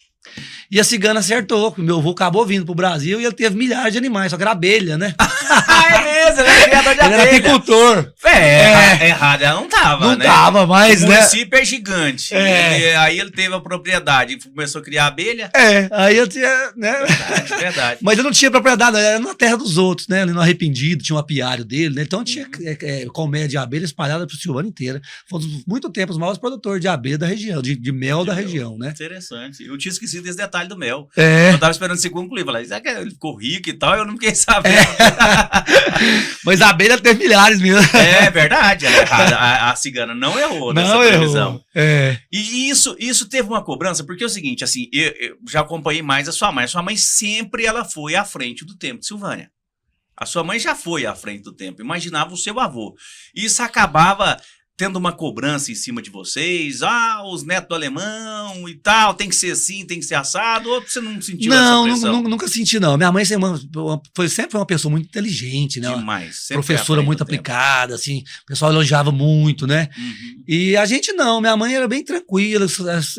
E a cigana acertou, porque o meu avô acabou vindo pro Brasil e ele teve milhares de animais, só que era abelha, né? É mesmo, ele era criador de Ele era abelha. apicultor. Errado ela não tava, Não né? tava, mas, O né? município é gigante. Aí ele teve a propriedade e começou a criar abelha. Aí eu tinha, né? Verdade. Mas eu não tinha propriedade, era na terra dos outros, né? Ali no Arrependido, tinha um apiário dele, né? Então tinha colmeia de abelha espalhada por Silvânia inteira. Fomos muito tempo os maiores produtores de abelha da região, de mel da região, né? Interessante. Eu tinha esquecido desse detalhe do mel. É. Eu tava esperando você concluir. Falei, será que ele ficou rico e tal? Eu não fiquei sabendo. Mas a abelha teve milhares mesmo. É verdade, ela é errada. A cigana não errou nessa previsão. E isso teve uma cobrança, porque é o seguinte, assim, eu já acompanhei mais a sua mãe. A sua mãe sempre ela foi à frente do tempo de Silvânia. A sua mãe já foi à frente do tempo, imaginava o seu avô. Isso acabava tendo uma cobrança em cima de vocês, os netos do alemão e tal, tem que ser assim, tem que ser assado, ou você não sentiu essa pressão? Nunca senti, não. Minha mãe sempre foi uma pessoa muito inteligente, né? Demais. Professora muito aplicada, assim, o pessoal elogiava muito, né? Uhum. E a gente não, minha mãe era bem tranquila,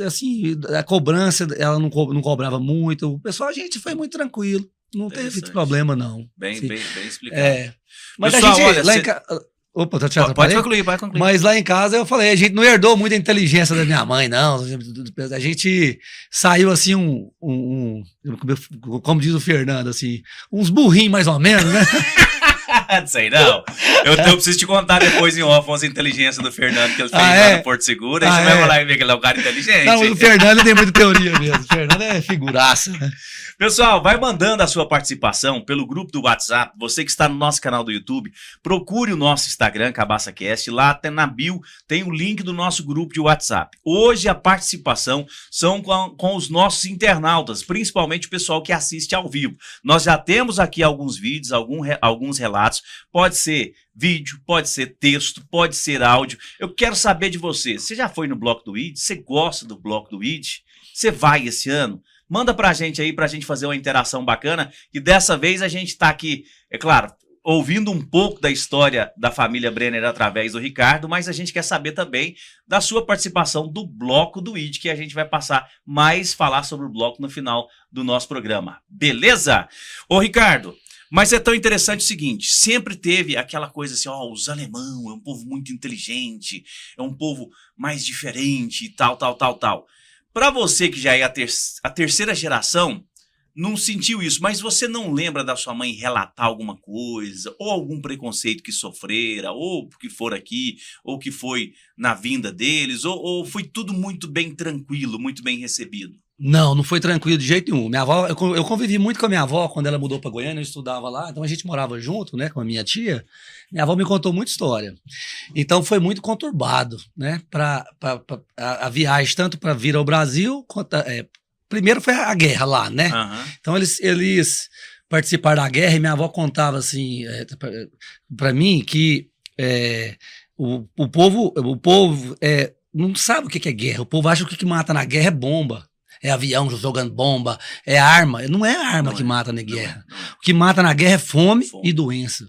assim, a cobrança, ela não cobrava muito, o pessoal, a gente foi muito tranquilo, não teve problema, não. Bem explicado. Mas pessoal, a gente, olha, lá em casa... Opa, pode concluir. Mas lá em casa eu falei, a gente não herdou muita inteligência da minha mãe, não. A gente saiu assim, como diz o Fernando, assim, uns burrinhos mais ou menos, né? Não sei não. Eu preciso te contar depois em off umas inteligências do Fernando que ele fez lá no Porto Seguro. Aí você vai lá e ver que ele é um cara inteligente. Não, o Fernando tem muita teoria mesmo. O Fernando é figuraça, né? Pessoal, vai mandando a sua participação pelo grupo do WhatsApp. Você que está no nosso canal do YouTube, procure o nosso Instagram, CabaçaCast. Lá até na bio tem o link do nosso grupo de WhatsApp. Hoje a participação são com os nossos internautas, principalmente o pessoal que assiste ao vivo. Nós já temos aqui alguns vídeos, alguns relatos. Pode ser vídeo, pode ser texto, pode ser áudio. Eu quero saber de você. Você já foi no Bloco do ID? Você gosta do Bloco do ID? Você vai esse ano? Manda pra gente aí, pra gente fazer uma interação bacana. E dessa vez a gente tá aqui, é claro, ouvindo um pouco da história da família Brenner através do Ricardo, mas a gente quer saber também da sua participação do Bloco do ID, que a gente vai passar falar sobre o bloco no final do nosso programa. Beleza? Ô, Ricardo, mas é tão interessante o seguinte, sempre teve aquela coisa assim, os alemão é um povo muito inteligente, é um povo mais diferente e tal. Para você que já é a terceira geração, não sentiu isso, mas você não lembra da sua mãe relatar alguma coisa, ou algum preconceito que sofrera, ou que for aqui, ou que foi na vinda deles, ou foi tudo muito bem tranquilo, muito bem recebido? Não foi tranquilo de jeito nenhum. Minha avó, eu convivi muito com a minha avó quando ela mudou para Goiânia, eu estudava lá, então a gente morava junto, né, com a minha tia. Minha avó me contou muita história. Então foi muito conturbado, né, a viagem, tanto para vir ao Brasil, quanto primeiro foi a guerra lá, né? Uhum. Então eles participaram da guerra e minha avó contava assim para mim que o povo não sabe o que é guerra. O povo acha que o que mata na guerra é bomba. É avião jogando bomba, é arma. Não é a arma que mata na guerra. O que mata na guerra é fome. E doença.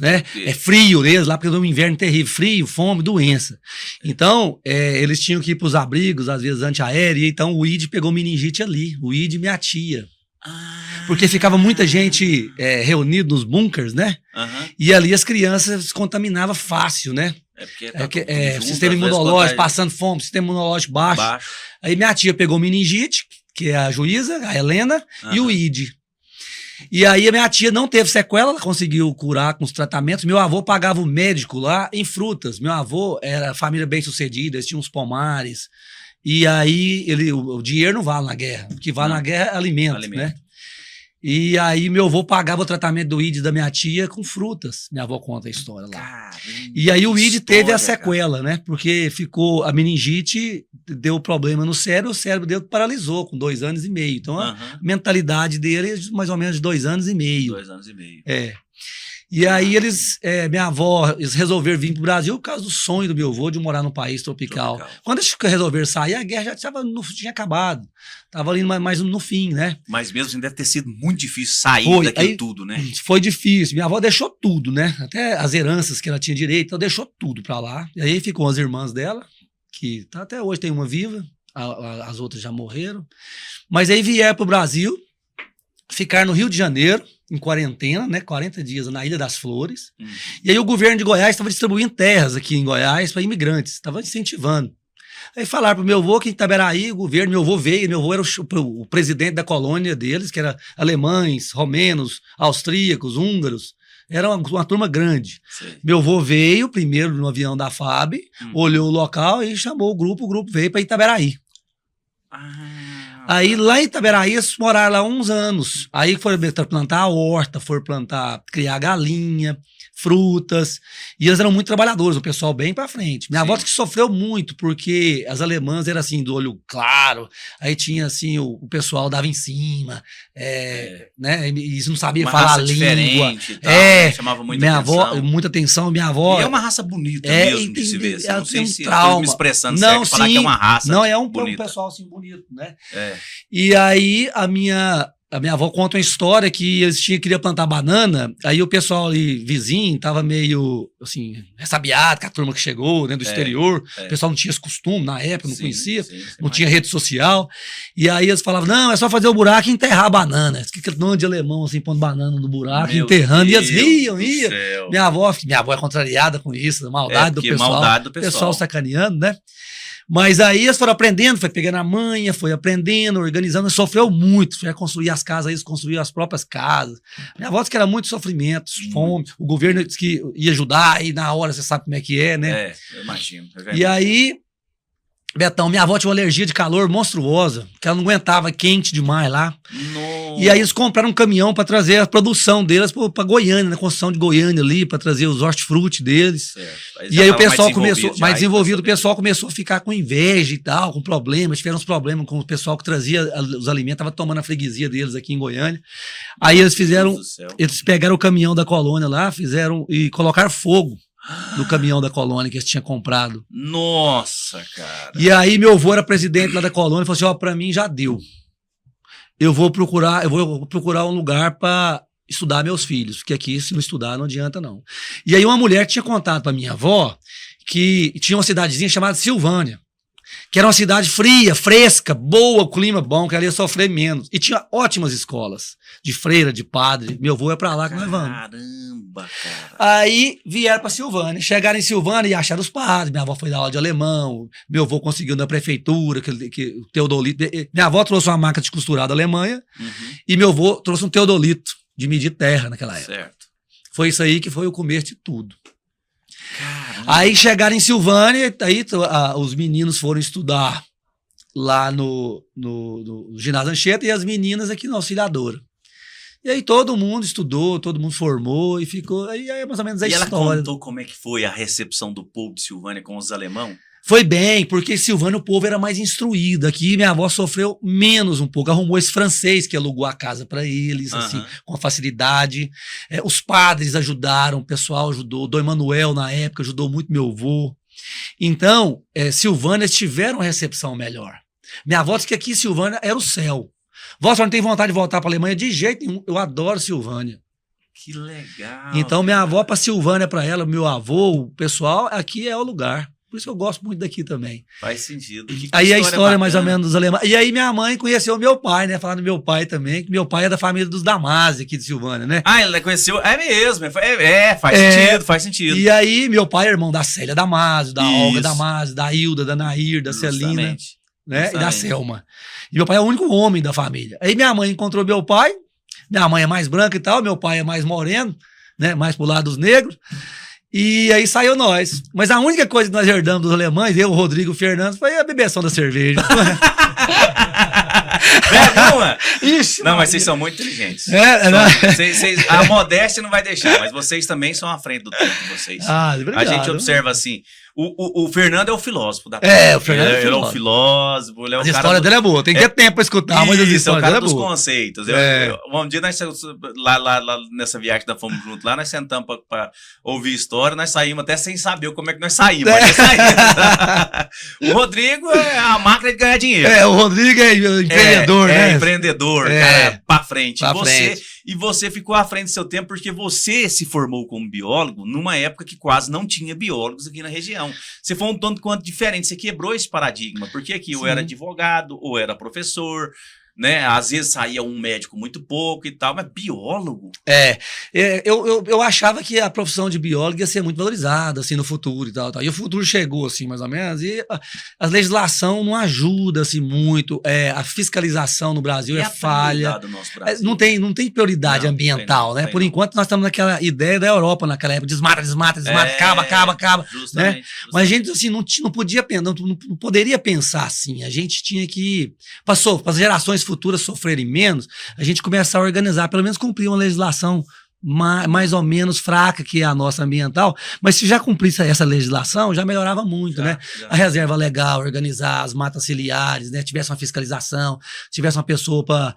Né? É frio mesmo, lá porque é um inverno terrível. Frio, fome, doença. Então, eles tinham que ir para os abrigos, às vezes antiaéreos, e então o ID pegou meningite ali. O ID e minha tia. Porque ficava muita gente reunida nos bunkers, né? Uhum. E ali as crianças se contaminavam fácil, né? Sistema imunológico, passando fome, sistema imunológico baixo. Aí minha tia pegou meningite, que é a Juíza, a Helena, e o ID. E aí a minha tia não teve sequela, ela conseguiu curar com os tratamentos. Meu avô pagava o médico lá em frutas. Meu avô era família bem sucedida, eles tinham uns pomares. E aí o dinheiro não vale na guerra. O que vale na guerra é alimento, né? E aí meu avô pagava o tratamento do ID da minha tia com frutas. Minha avó conta a história lá. Caramba, e aí o ID teve a sequela, né? Porque ficou a meningite, deu problema no cérebro, o cérebro dele paralisou com 2 anos e meio. Então a mentalidade dele é mais ou menos de 2 anos e meio. 2 anos e meio. E aí minha avó, eles resolveram vir pro Brasil por causa do sonho do meu avô de morar num país tropical. Quando eles resolveram sair, a guerra já tinha acabado. Tava ali mais no fim, né? Mas mesmo assim deve ter sido muito difícil sair daquilo tudo, né? Foi difícil. Minha avó deixou tudo, né? Até as heranças que ela tinha direito, ela deixou tudo pra lá. E aí ficou as irmãs dela, que até hoje tem uma viva, as outras já morreram. Mas aí vieram pro Brasil, ficaram no Rio de Janeiro, em quarentena, né? 40 dias na Ilha das Flores. E aí o governo de Goiás estava distribuindo terras aqui em Goiás para imigrantes, estava incentivando. Aí falaram pro meu avô que em Itaberaí, o governo, meu avô veio, meu avô era o presidente da colônia deles, que era alemães, romenos, austríacos, húngaros. Era uma turma grande. Sim. Meu avô veio primeiro no avião da FAB, olhou o local e chamou o grupo veio para Itaberaí. Aí lá em Itaberaí, eles moraram lá uns anos. Aí foram plantar a horta, foram criar galinha, frutas. E eles eram muito trabalhadores, o pessoal bem pra frente. Minha avó que sofreu muito, porque as alemãs eram assim, do olho claro. Aí tinha assim, o pessoal dava em cima. Né? E não sabia falar a língua. E tal, né? Chamava muita atenção. Muita atenção. Minha avó. E é uma raça bonita mesmo de se ver. Ela não sei se trauma. me expressando certo, falar que é uma raça. Não, é um bonita. pessoal assim bonito, né? E aí a minha avó conta uma história que eles queriam plantar banana, aí o pessoal ali, vizinho, tava meio, assim, ressabiado com a turma que chegou, né, do exterior. O pessoal não tinha esse costume na época, não conhecia, não tinha rede social. E aí eles falavam, não, é só fazer o buraco e enterrar a banana. Aquele nome de alemão, assim, pondo banana no buraco, enterrando. E eles riam. Minha avó é contrariada com isso, a maldade do pessoal. O pessoal sacaneando, né? Mas aí eles foram aprendendo, foi pegando a manha, foi aprendendo, organizando, sofreu muito, foi construir as casas, eles construíram as próprias casas. Minha avó disse que era muito sofrimento, fome, o governo disse que ia ajudar, e na hora você sabe como é que é, né? Eu imagino. E aí, Betão, minha avó tinha uma alergia de calor monstruosa, que ela não aguentava quente demais lá. Nossa. E aí eles compraram um caminhão para trazer a produção deles para Goiânia, na construção de Goiânia ali, para trazer os hortifruti deles. E aí o pessoal começou, mais desenvolvido, o pessoal começou a ficar com inveja e tal, com problemas, tiveram uns problemas com o pessoal que trazia os alimentos, tava tomando a freguesia deles aqui em Goiânia. Aí eles pegaram o caminhão da colônia lá, e colocaram fogo no caminhão da colônia que eles tinham comprado. Nossa, cara. E aí meu avô era presidente lá da colônia e falou assim, pra mim já deu. Eu vou procurar um lugar para estudar meus filhos, porque aqui se não estudar não adianta não. E aí uma mulher tinha contado para minha avó que tinha uma cidadezinha chamada Silvânia, que era uma cidade fria, fresca, boa, clima bom, que ela ia sofrer menos. E tinha ótimas escolas, de freira, de padre. Meu avô é pra lá que nós vamos. Caramba, cara. Aí vieram pra Silvânia. Chegaram em Silvânia e acharam os padres. Minha avó foi dar aula de alemão. Meu avô conseguiu na prefeitura, que o teodolito. Minha avó trouxe uma máquina de costurar da Alemanha. E meu avô trouxe um teodolito de medir terra naquela época. Certo. Foi isso aí que foi o começo de tudo. Caramba. Aí chegaram em Silvânia, aí os meninos foram estudar lá no ginásio Anchieta e as meninas aqui na Auxiliadora. E aí todo mundo estudou, todo mundo formou e ficou. Aí é mais ou menos a história. E ela contou como é que foi a recepção do povo de Silvânia com os alemãos? Foi bem, porque Silvânia o povo era mais instruído. Aqui minha avó sofreu menos um pouco. Arrumou esse francês que alugou a casa para eles, assim, com facilidade. Os padres ajudaram, o pessoal ajudou. Dom Emanuel, na época, ajudou muito meu avô. Então, Silvânia tiveram uma recepção melhor. Minha avó disse que aqui em Silvânia era o céu. Vó, só não tem vontade de voltar para a Alemanha de jeito nenhum. Eu adoro Silvânia. Que legal. Então, minha avó para Silvânia, para ela, meu avô, o pessoal, aqui é o lugar. Por isso que eu gosto muito daqui também. Faz sentido. Aí a história mais ou menos dos alemães. E aí minha mãe conheceu meu pai, né? Falando do meu pai também, que meu pai é da família dos Damásio aqui de Silvânia, né? Ah, ela conheceu, é mesmo. Faz sentido. E aí meu pai é irmão da Célia Damásio, da Olga Damásio, da Hilda, da Nair, da Celina, né? E da Selma. E meu pai é o único homem da família. Aí minha mãe encontrou meu pai, minha mãe é mais branca e tal, meu pai é mais moreno, né? Mais pro lado dos negros. E aí saiu nós. Mas a única coisa que nós herdamos dos alemães, eu, o Rodrigo e o Fernando, foi a bebeção da cerveja. Ixi, não, mas vocês são muito inteligentes. A modéstia não vai deixar, mas vocês também são à frente do tempo de vocês. Obrigado. A gente observa assim. O Fernando é o filósofo da o Fernando ele é o filósofo. Ele é o a história dele é boa. Tem que ter tempo pra escutar, mas a história dele é boa. Dos conceitos. Um dia nós lá nessa viagem que nós fomos juntos lá, nós sentamos pra ouvir história, nós saímos até sem saber como é que nós saímos. O Rodrigo é a máquina de ganhar dinheiro. O Rodrigo é empreendedor, né? Empreendedor, cara, pra frente. E você ficou à frente do seu tempo porque você se formou como biólogo numa época que quase não tinha biólogos aqui na região. Você foi um tanto quanto diferente, você quebrou esse paradigma, porque aqui ou era advogado, ou era professor, né? Às vezes saía um médico muito pouco e tal, mas biólogo? Eu achava que a profissão de biólogo ia ser muito valorizada, assim, no futuro e tal. E o futuro chegou, assim, mais ou menos, e a legislação não ajuda, assim, muito. A fiscalização no Brasil é falha. Do nosso Brasil? Não tem prioridade ambiental, né? Por enquanto, nós estamos naquela ideia da Europa, naquela época, desmata, acaba, né? Mas a gente, assim, não podia, não poderia pensar assim. A gente tinha que, para as gerações futuras sofrerem menos, a gente começar a organizar, pelo menos cumprir uma legislação mais ou menos fraca, que é a nossa ambiental, mas se já cumprisse essa legislação, já melhorava muito, né? A reserva legal, organizar as matas ciliares, né? Tivesse uma fiscalização, tivesse uma pessoa para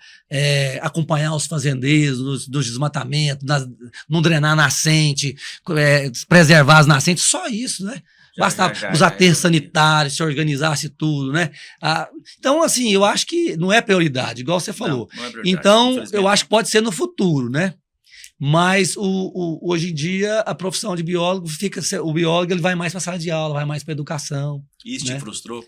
acompanhar os fazendeiros nos desmatamentos, não drenar nascente, preservar as nascentes, só isso, né? Bastava os aterros sanitários, se organizasse tudo, né? Então, assim, eu acho que não é prioridade, igual você falou. Não é prioridade, então, eu acho que pode ser no futuro, né? Mas hoje em dia a profissão de biólogo o biólogo ele vai mais para a sala de aula, vai mais para a educação. Isso te frustrou?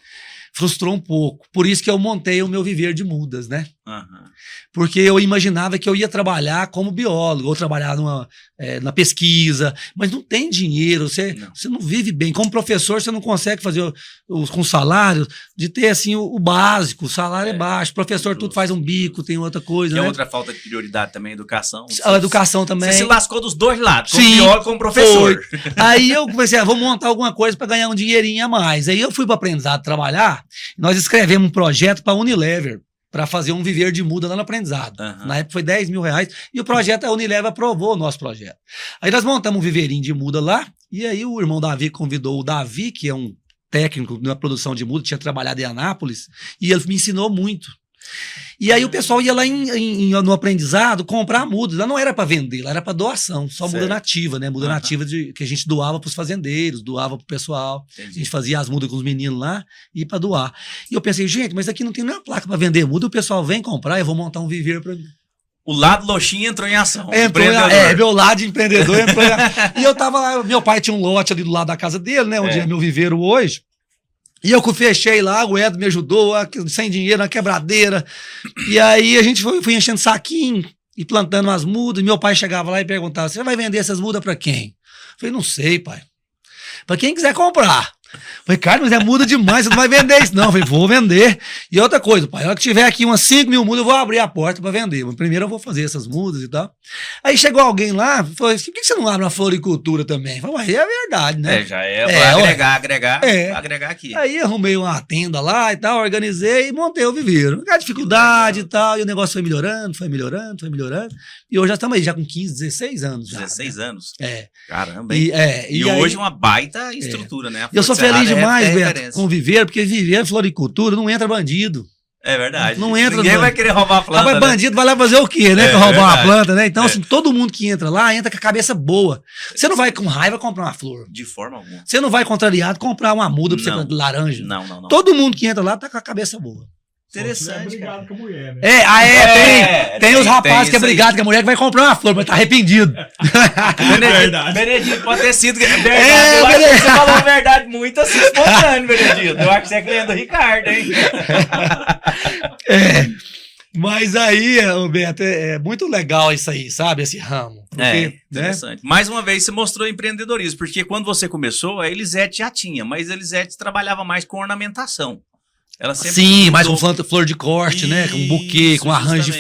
Frustrou um pouco. Por isso que eu montei o meu viver de mudas, né? Uhum. Porque eu imaginava que eu ia trabalhar como biólogo, ou trabalhar na pesquisa, mas não tem dinheiro, você não vive bem. Como professor, você não consegue fazer com salário, de ter assim o básico, o salário é baixo. O professor tudo faz um bico, tem outra coisa. Que né? é outra falta de prioridade também, a educação. A educação também. Você se lascou dos dois lados, como biólogo e como professor. Foi. Aí eu comecei, vou montar alguma coisa para ganhar um dinheirinho a mais. Aí eu fui para o aprendizado trabalhar, nós escrevemos um projeto para a Unilever, para fazer um viver de muda lá no aprendizado. Uhum. Na época foi R$10 mil, e o projeto, a Unilever aprovou o nosso projeto. Aí nós montamos um viveirinho de muda lá, e aí o irmão Davi convidou o Davi, que é um técnico na produção de muda, tinha trabalhado em Anápolis, e ele me ensinou muito. E aí o pessoal ia lá no aprendizado comprar muda. Lá não era para vender, lá era para doação, só muda nativa, né? Muda nativa que a gente doava para os fazendeiros, doava para o pessoal. Entendi. A gente fazia as mudas com os meninos lá e para doar. E eu pensei, gente, mas aqui não tem nenhuma placa para vender muda, o pessoal vem comprar, eu vou montar um viveiro para mim. O lado Loxinha entrou em ação. Meu lado de empreendedor entrou em ação. E eu tava lá, meu pai tinha um lote ali do lado da casa dele, né? Onde é meu viveiro hoje. E eu que fechei lá, o Edo me ajudou, sem dinheiro, na quebradeira. E aí a gente foi enchendo saquinho e plantando as mudas. E meu pai chegava lá e perguntava, você vai vender essas mudas pra quem? Eu falei, não sei, pai. Pra quem quiser comprar. Eu falei, cara, mas é muda demais, você não vai vender isso não. Eu falei, vou vender. E outra coisa, pai, na hora que tiver aqui umas 5 mil mudas, eu vou abrir a porta pra vender. Mas primeiro eu vou fazer essas mudas e tal. Aí chegou alguém lá, falou, por que você não abre uma floricultura também? Eu falei, é verdade, né? Já é, agregar aqui. Aí arrumei uma tenda lá e tal, organizei e montei o viveiro. A dificuldade e tal, e o negócio foi melhorando. E hoje já estamos aí, já com 15, 16 anos. 16 anos? Caramba, hein? E hoje uma baita estrutura, né? Eu sou feliz demais, Beto, com viveiro, porque viveiro, floricultura, não entra bandido. É verdade. Não entra. Ninguém vai querer roubar a planta. Mas bandido vai lá fazer o quê, né? Roubar uma planta, né? Então, assim, todo mundo que entra lá, entra com a cabeça boa. Você não vai com raiva comprar uma flor. De forma alguma. Você não vai contrariado comprar uma muda pra você plantar laranja. Não. Todo mundo que entra lá tá com a cabeça boa. Interessante. Brigado com a mulher, né? Tem os rapazes que é brigado com a mulher que vai comprar uma flor, mas tá arrependido. Benedito, pode ter sido verdade. Eu acho que você falou a verdade muito assim, espontâneo, Benedito. Eu acho que você é cliente do Ricardo, hein? Mas aí, Beto, é muito legal isso aí, sabe? Esse ramo. Porque, interessante. Né? Mais uma vez, você mostrou empreendedorismo, porque quando você começou, a Elisete já tinha, mas a Elisete trabalhava mais com ornamentação. Ela sim, mais com flor de corte, né? Com buquê, com arranjo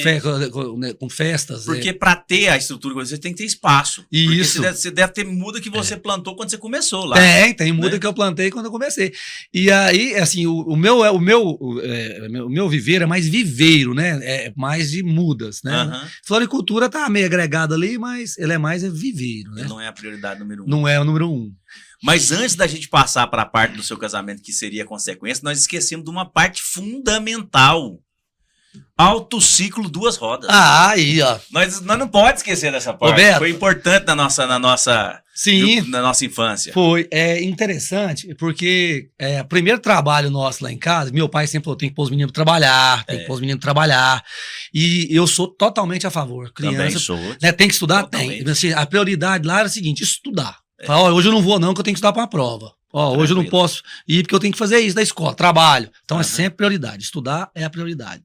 com festas. Porque para ter a estrutura que você tem que ter espaço. Isso. Porque você deve ter muda que você plantou quando você começou lá. Tem muda que eu plantei quando eu comecei. E aí, assim, o meu viveiro é mais viveiro, né? É mais de mudas, né? Uhum. Floricultura tá meio agregada ali, mas ele é mais viveiro, né? Não é a prioridade número 1. Não é o número 1. Mas antes da gente passar para a parte do seu casamento, que seria a consequência, nós esquecemos de uma parte fundamental. Alto ciclo 2 rodas. Aí, ó. Nós não pode esquecer dessa parte. Roberto, foi importante na nossa infância. Foi. É interessante, porque o primeiro trabalho nosso lá em casa, meu pai sempre falou, tem que pôr os meninos trabalhar, E eu sou totalmente a favor. Criança, também sou. Né, tem que estudar? Totalmente. Tem. Assim, a prioridade lá era a seguinte, estudar. Fala, hoje eu não vou não, que eu tenho que estudar para uma prova. Ó, hoje eu não posso ir porque eu tenho que fazer isso da escola, trabalho. Então é sempre prioridade. Estudar é a prioridade.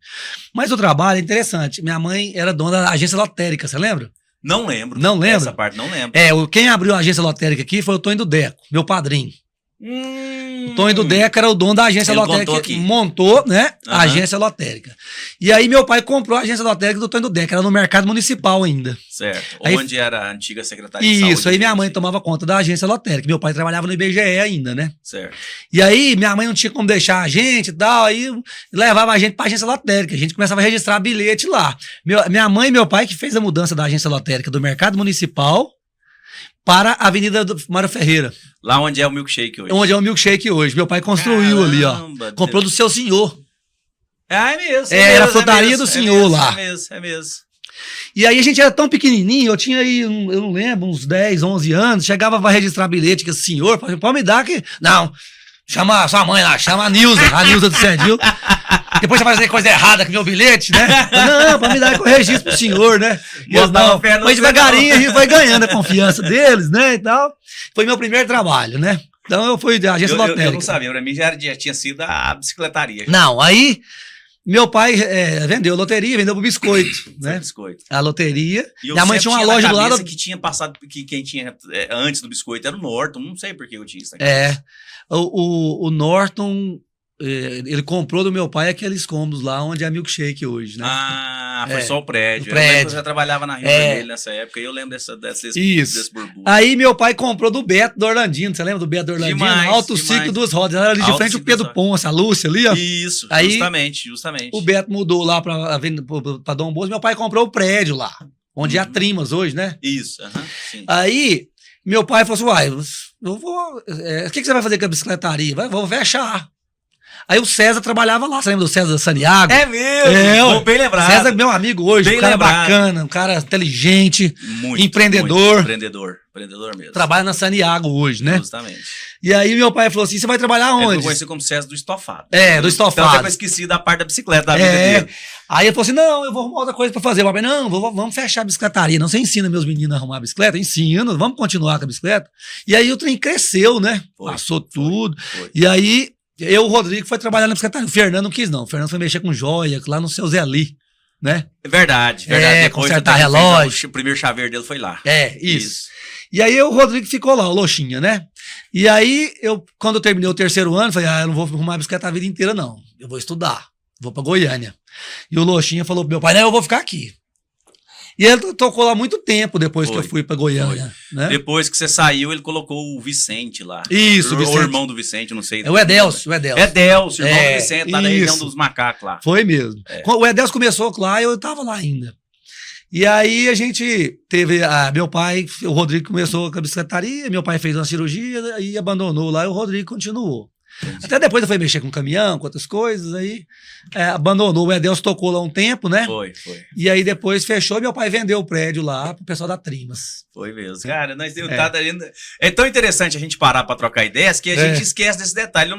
Mas o trabalho é interessante. Minha mãe era dona da agência lotérica, você lembra? Não lembro. Não lembra? Essa parte não lembro. Quem abriu a agência lotérica aqui foi o Tonho do Deco, meu padrinho. O Tonho do Deco era o dono da agência lotérica que montou, né, a agência lotérica. E aí meu pai comprou a agência lotérica do Tonho do Deco, era no mercado municipal ainda. Certo. Aí, onde era a antiga secretaria de saúde. Isso, aí minha mãe tomava conta da agência lotérica. Meu pai trabalhava no IBGE ainda, né? Certo. E aí minha mãe não tinha como deixar a gente e tal, aí levava a gente pra agência lotérica. A gente começava a registrar bilhete lá. Minha mãe e meu pai que fez a mudança da agência lotérica do mercado municipal para a Avenida do Mário Ferreira. Lá onde é o Milkshake hoje. Onde é o Milkshake hoje. Meu pai construiu ali, ó. Comprou do seu senhor. É mesmo. Era a frutaria do senhor lá. É mesmo. E aí a gente era tão pequenininho, eu tinha aí, eu não lembro, uns 10, 11 anos, chegava pra registrar bilhete, que o senhor, pode me dar que... Não, chama a sua mãe lá, chama a Nilza do Cedil. Depois você vai fazer coisa errada com meu bilhete, né? Não, pra me dar que eu registro pro senhor, né? Mas devagarinho a gente foi ganhando a confiança deles, né, e tal. Foi meu primeiro trabalho, né? Então eu fui da agência lotérica. Eu não sabia, pra mim já tinha sido a bicicletaria. Não, aí meu pai vendeu loteria, vendeu pro biscoito, né? Biscoito. A loteria. E minha mãe tinha uma loja do lado. Que tinha passado, que quem tinha antes do biscoito era o Norton, não sei por que eu tinha isso aqui. O Norton, ele comprou do meu pai aqueles cômodos lá onde é a Milkshake hoje, né? Foi só o prédio. Eu lembro que eu já trabalhava na Rio Vermelho nessa época e eu lembro desse burburinho. Aí meu pai comprou do Beto do Orlandino, você lembra do Beto do Orlandino? Demais, Alto Ciclo dos Rodas, era ali de frente o Pedro Ponce, a Lúcia ali, ó. Isso, aí, justamente. O Beto mudou lá pra Dom Bosco, meu pai comprou o prédio lá, onde é a Trimas hoje, né? Isso, sim. Aí meu pai falou assim, eu vou... o que você vai fazer com a bicicletaria? Vou fechar. Aí o César trabalhava lá, você lembra do César Saniago? É mesmo, bem lembrado. César é meu amigo hoje, um cara bacana, um cara inteligente, empreendedor. Empreendedor mesmo. Trabalha na Saniago hoje, né? Justamente. E aí meu pai falou assim, você vai trabalhar onde? Eu conheci como César do Estofado. Do Estofado. Então eu esqueci da parte da bicicleta da vida dele. Aí ele falou assim, não, eu vou arrumar outra coisa pra fazer. Eu falei, não, vamos fechar a bicicletaria. Não, você ensina meus meninos a arrumar a bicicleta? Ensino, vamos continuar com a bicicleta. E aí o trem cresceu, né? Passou tudo. E aí... o Rodrigo foi trabalhar na bicicleta. O Fernando não quis, não. O Fernando foi mexer com joia, lá no seu Zé Ali, né? Verdade. Consertar relógio. O primeiro chaveiro dele foi lá. Isso. E aí o Rodrigo ficou lá, o Loxinha, né? E aí, quando eu terminei o terceiro ano, falei, eu não vou arrumar a bicicleta a vida inteira, não. Eu vou estudar. Vou pra Goiânia. E o Loxinha falou pro meu pai, não, eu vou ficar aqui. E ele tocou lá muito tempo depois que eu fui pra Goiânia. Né? Depois que você saiu, ele colocou o Vicente lá. Isso, o Vicente. O irmão do Vicente, não sei. O Edelcio. Edelcio, irmão do Vicente, lá na região dos macacos lá. Foi mesmo. O Edelcio começou lá e eu tava lá ainda. E aí a gente teve, meu pai, o Rodrigo começou com a bicicletaria, meu pai fez uma cirurgia e abandonou lá e o Rodrigo continuou. Até depois eu fui mexer com caminhão, com outras coisas, aí abandonou. O Edelcio tocou lá um tempo, né? Foi. E aí depois fechou e meu pai vendeu o prédio lá pro pessoal da Trimas. Foi mesmo. Cara, nós temos é tão interessante a gente parar pra trocar ideias que a gente esquece desse detalhe.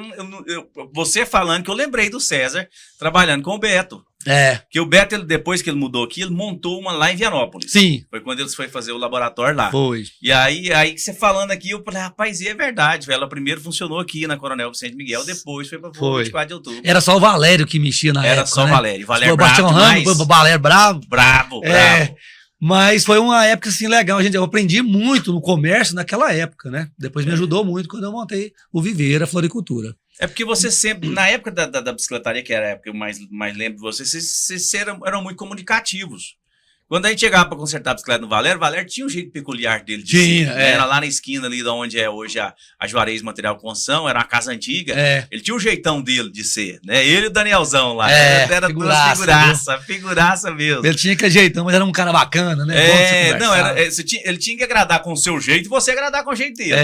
Você falando que eu lembrei do César trabalhando com o Beto. Que o Beto, depois que ele mudou aqui, ele montou uma lá em Vianópolis. Sim. Foi quando eles foi fazer o laboratório lá. Foi. E aí você falando aqui, eu falei, rapaz, e é verdade, velho. Ela primeiro funcionou aqui na Coronel Vicente Miguel, depois foi pra 24 de outubro. Era só o Valério que mexia na época. Era só o Valério. Valério bravo. Bravo. Mas foi uma época assim legal, eu aprendi muito no comércio naquela época, né? Depois me ajudou muito quando eu montei o Viveira Floricultura. É porque você sempre, na época da bicicletaria, que era a época que eu mais lembro de vocês eram muito comunicativos. Quando a gente chegava para consertar a bicicleta no Valério tinha um jeito peculiar dele de ser, né? Era lá na esquina ali de onde é hoje a Juarez Material Construção, era uma casa antiga. Ele tinha um jeitão dele de ser, né? Ele e o Danielzão lá. Era figuraça mesmo. Ele tinha que jeitão, mas era um cara bacana, né? Ele tinha que agradar com o seu jeito e você agradar com o jeito dele.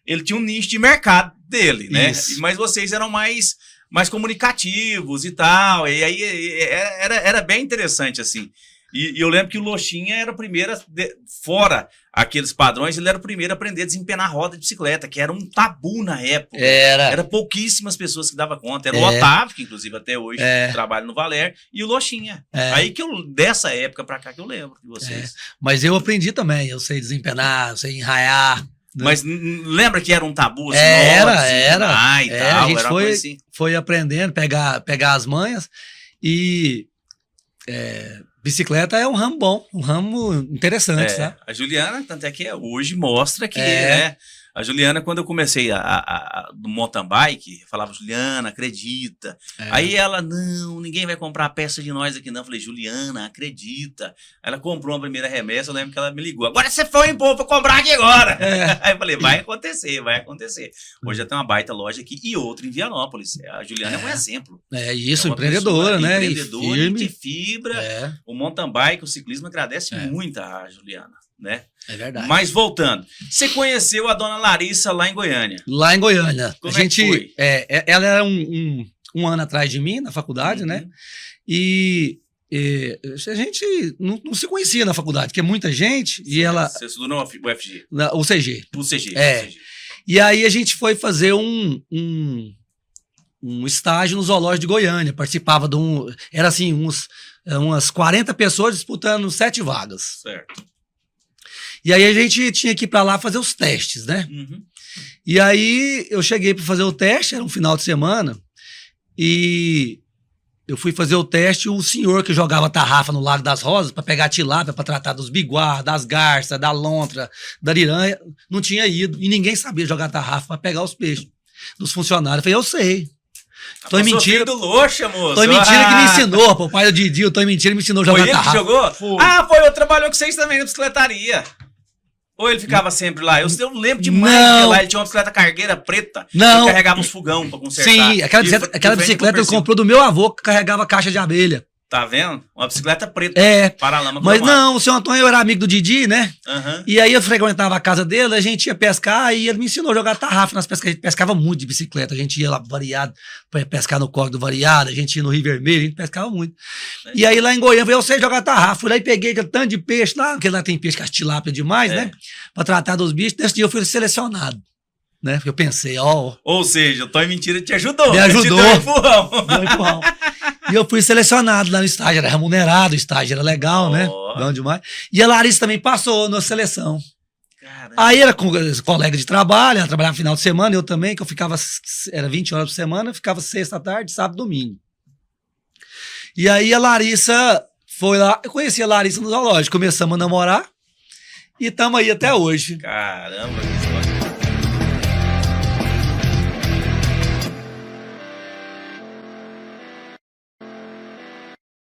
Ele tinha um nicho de mercado dele, né? Isso. Mas vocês eram mais comunicativos e tal. E aí era bem interessante, assim. E eu lembro que o Loxinha era o primeiro, fora aqueles padrões, ele era o primeiro a aprender a desempenar roda de bicicleta, que era um tabu na época. Era pouquíssimas pessoas que davam conta. Era o Otávio, que inclusive até hoje trabalha no Valério, e o Loxinha. Aí que dessa época pra cá que eu lembro de vocês. Mas eu aprendi também, eu sei desempenar, eu sei enraiar, né? Mas lembra que era um tabu? Assim, Era. E tal, A gente era uma coisa assim. foi aprendendo, pegar as manhas e bicicleta é um ramo bom, um ramo interessante, sabe? A Juliana, tanto é que hoje mostra que, né? A Juliana, quando eu comecei do mountain bike, eu falava, Juliana, acredita. Aí ela, não, ninguém vai comprar a peça de nós aqui não. Eu falei, Juliana, acredita. Ela comprou uma primeira remessa, eu lembro que ela me ligou. Agora você foi em pô, vou comprar aqui agora. Aí eu falei, vai acontecer. Hoje já tem uma baita loja aqui e outra em Vianópolis. A Juliana é um exemplo. Isso, empreendedora, né? Empreendedora e de fibra. O mountain bike, o ciclismo agradece muito a Juliana, né? É verdade. Mas voltando, você conheceu a dona Larissa lá em Goiânia? Lá em Goiânia. Como a gente foi? Ela era um ano atrás de mim, na faculdade, né? E a gente não se conhecia na faculdade, porque muita gente. E ela. Você estudou no UFG? O CG. O CG. E aí a gente foi fazer um estágio no Zoológico de Goiânia. Participava de um. Era assim, umas 40 pessoas disputando 7 vagas. Certo. E aí a gente tinha que ir pra lá fazer os testes, né? E aí eu cheguei para fazer o teste, era um final de semana, e eu fui fazer o teste, o senhor que jogava tarrafa no Lago das Rosas para pegar tilápia, para tratar dos biguá, das garças, da lontra, da ariranha, não tinha ido. E ninguém sabia jogar tarrafa para pegar os peixes dos funcionários. Eu falei, eu sei. Tô em mentira. Do Loxa, moço. Tô em mentira que me ensinou, pô. O pai do Didi, eu tô em mentira, me ensinou a jogar tarrafa. Foi ele que jogou? Foi, eu trabalhou com vocês também na bicicletaria. Ou ele ficava sempre lá? Eu lembro demais dele lá. Ele tinha uma bicicleta cargueira preta. Não. Ele carregava uns fogão pra consertar. Sim, aquela bicicleta ele comprou do meu avô, que carregava caixa de abelha. Tá vendo? Uma bicicleta preta. Paralama. Mas não, o seu Antônio era amigo do Didi, né? Uhum. E aí eu frequentava a casa dele, a gente ia pescar e ele me ensinou a jogar tarrafa nas pescas. A gente pescava muito de bicicleta. A gente ia lá variado, pra pescar no Córrego do Variado, a gente ia no Rio Vermelho, a gente pescava muito. E aí lá em Goiânia, eu sei jogar tarrafa. Fui lá e peguei aquele tanto de peixe lá, porque lá tem peixe que as tilápia demais, né? Pra tratar dos bichos. Nesse dia eu fui selecionado. Né? Porque eu pensei, Ou seja, o Tô em Mentira te ajudou. Me ajudou. Te deu um empurrão. Deu um empurrão. E eu fui selecionado lá no estágio, era remunerado, o estágio era legal, né? Bom demais. E a Larissa também passou na seleção. Caramba. Aí era colega de trabalho, ela trabalhava no final de semana, eu também, que eu ficava, era 20 horas por semana, eu ficava sexta à tarde, sábado, domingo. E aí a Larissa foi lá, eu conheci a Larissa no zoológico, começamos a namorar e estamos aí até hoje. Caramba,